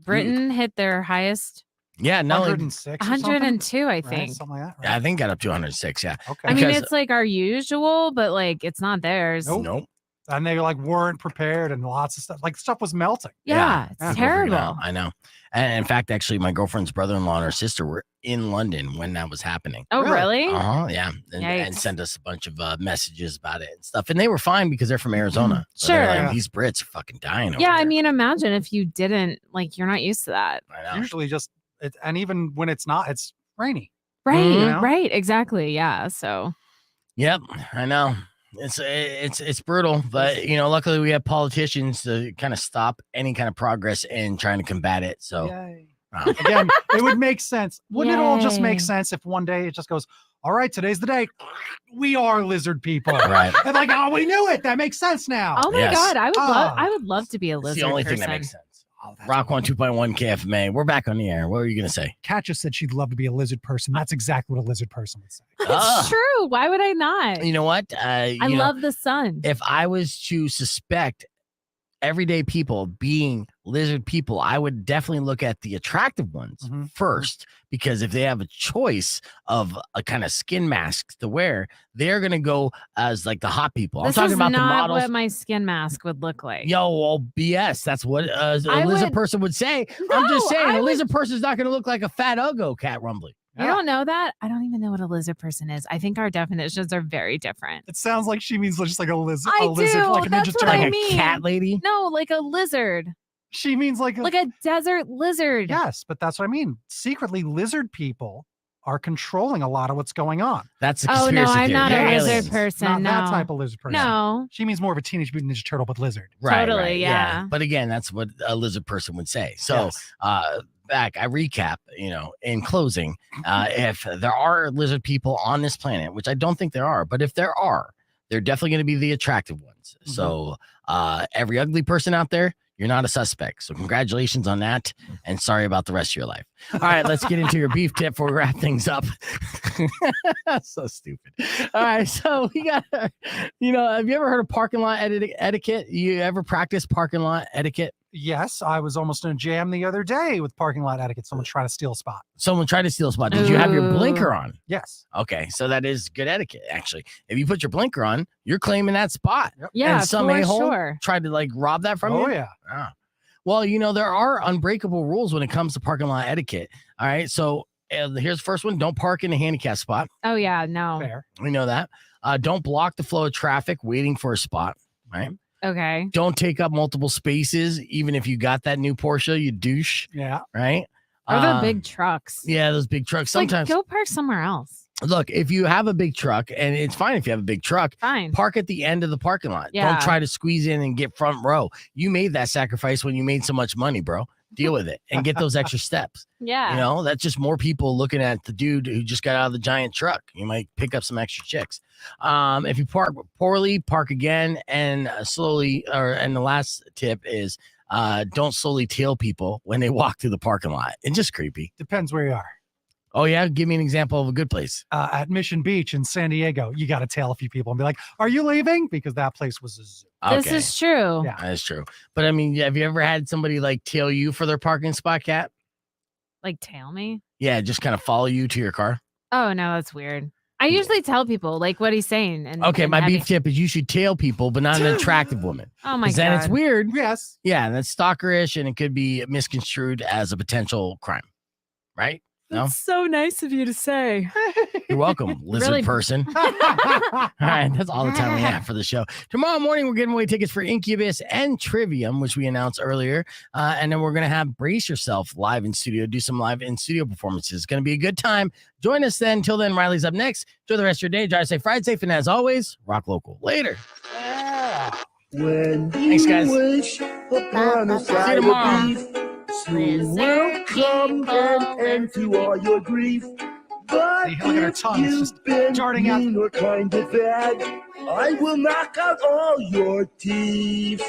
E: Britain hit their highest
C: yeah, no,
D: 106 or something?
E: 102, I
D: Right?
E: think.
D: Something like that.
C: I
D: Right?
C: think got up to 106. Yeah.
D: Okay.
E: I mean,
C: Because-
E: it's like our usual, but like it's not theirs.
D: Nope.
C: Nope.
D: And they like weren't prepared, and lots of stuff. Like stuff was melting.
E: Yeah,
D: Yeah.
E: it's
C: Over now,
E: terrible.
C: I know. And in fact, actually, my girlfriend's brother-in-law and her sister were in London when that was happening.
E: Oh,
D: Really?
E: really?
C: Yeah. And
E: Yikes.
C: sent us a bunch of messages about it and stuff. And they were fine because they're from Arizona. So they're
E: Sure.
C: like, these Brits are fucking dying over
E: Yeah, I
C: there.
E: mean, imagine if you didn't, like, you're not used to that.
C: I know.
D: Usually just and even when it's not, it's rainy.
E: Right,
C: Mhm.
E: right, exactly. Yeah. So
C: Yep, I know. It's brutal, but luckily we have politicians to kind of stop any kind of progress in trying to combat it. So
D: Yay.
C: wow.
D: Again, it would make sense. Wouldn't it all just make
E: Yay.
D: sense if one day it just goes, all right, today's the day. We are lizard people.
C: Right.
D: And like, oh, we knew it. That makes sense now.
E: oh my
C: Yes.
E: god, I would love
D: Ah.
E: I would love to be a
C: It's
E: lizard
C: the only
E: person.
C: thing that makes sense.
D: Oh, that's
C: Rock 102.1 KFMA. We're back on the air. What were you gonna say?
D: Kat just said she'd love to be a lizard person. That's exactly what a lizard person would say.
E: It's
C: Ah.
E: true. Why would I not?
C: You know what?
E: I love the sun.
C: If I was to suspect everyday people being lizard people, I would definitely look at the attractive ones
D: Mhm.
C: first, because if they have a choice of a kind of skin mask to wear, they're gonna go as like the hot people.
E: This
C: I'm talking
E: is
C: about the
E: not
C: models.
E: what my skin mask would look like.
C: Yo, well, BS. That's what a
E: I
C: lizard
E: would-
C: person would say. I'm just
E: No,
C: saying,
E: I
C: a
E: would-
C: lizard person's not going to look like a fat uggo, Kat Rumbley.
E: You don't know that? I don't even know what a lizard person is. I think our definitions are very different.
D: It sounds like she means just like a lizard.
E: I
D: a lizard,
E: do.
D: like a
E: That's
D: ninja
E: what I
D: turtle.
C: Like
E: mean.
C: a cat lady.
E: No, like a lizard.
D: She means like
E: Like a desert lizard.
D: yes, but that's what I mean. Secretly, lizard people are controlling a lot of what's going on.
C: That's a
E: Oh
C: conspiracy
E: no, I'm
C: theory.
E: not a
C: They're
E: lizard
C: aliens.
E: person.
D: Not
E: no.
D: that type of lizard person.
E: No.
D: She means more of a Teenage Mutant Ninja Turtle, but lizard.
C: Right,
E: Totally,
C: right,
E: yeah.
C: But again, that's what a lizard person would say. So
D: Yes.
C: back, I recap, in closing, if there are lizard people on this planet, which I don't think there are, but if there are, they're definitely going to be the attractive ones.
D: Mhm.
C: So every ugly person out there, you're not a suspect. So congratulations on that. And sorry about the rest of your life. All right, let's get into your beef tip before we wrap things up. So stupid. All right, so we got, have you ever heard of parking lot etiquette? You ever practice parking lot etiquette?
D: Yes, I was almost in a jam the other day with parking lot etiquette. Someone tried to steal a spot.
C: Someone tried to steal a spot. Did you have your blinker on?
D: Yes.
C: Okay, so that is good etiquette, actually. If you put your blinker on, you're claiming that spot.
D: Yep.
E: Yeah,
C: and some
E: for
C: a-hole
E: sure.
C: tried to like rob that from you.
D: Oh, yeah.
C: Ah. Well, there are unbreakable rules when it comes to parking lot etiquette. All right, so here's the first one: don't park in a handicap spot.
E: Oh yeah, no.
D: Fair.
C: We know that. Don't block the flow of traffic waiting for a spot. Right.
E: Okay.
C: Don't take up multiple spaces, even if you got that new Porsche, you douche.
D: Yeah.
C: Right.
E: Or the big trucks.
C: Yeah, those big trucks.
E: Like,
C: Sometimes
E: go park somewhere else.
C: look, if you have a big truck, and it's fine if you have a big truck,
E: Fine.
C: park at the end of the parking lot.
E: Yeah.
C: Don't try to squeeze in and get front row. You made that sacrifice when you made so much money, bro. Deal with it and get those extra steps.
E: Yeah.
C: That's just more people looking at the dude who just got out of the giant truck. You might pick up some extra chicks. If you park poorly, park again and slowly. And the last tip is don't slowly tail people when they walk through the parking lot. It's just creepy.
D: Depends where you are.
C: Oh yeah, give me an example of a good place.
D: At Mission Beach in San Diego, you got to tail a few people and be like, "Are you leaving?" Because that place was a zoo.
E: This is true.
D: Yeah.
C: That's true. But I mean, have you ever had somebody like tail you for their parking spot, Kat?
E: Like tail me.
C: Yeah, just kind of follow you to your car.
E: Oh no, that's weird. I usually tell people like what he's saying. And
C: Okay,
E: and
C: my
E: having-
C: beef tip is you should tail people, but not an attractive woman.
E: Oh my
C: 'Cause
E: god.
C: then it's weird.
D: Yes.
C: Yeah, that's stalkerish and it could be misconstrued as a potential crime. Right? No?
E: That's so nice of you to say.
C: You're welcome, lizard
E: Really-
C: person. All right, that's all the time we have for the show. Tomorrow morning, we're giving away tickets for Incubus and Trivium, which we announced earlier. And then we're going to have Brace Yourself live in studio, do some live in studio performances. It's going to be a good time. Join us then. Until then, Riley's up next. Enjoy the rest of your day. Drive safe, ride safe, and as always, rock local. Later.
H: When
C: Thanks, guys.
H: you wish upon a
C: See you
H: side
C: tomorrow.
H: of beef, soon will come an end to all your grief. But
D: See, look at her
H: if
D: tongue, it's
H: you've
D: just
H: been
D: darting out.
H: mean or kind of bad, I will knock out all your teeth.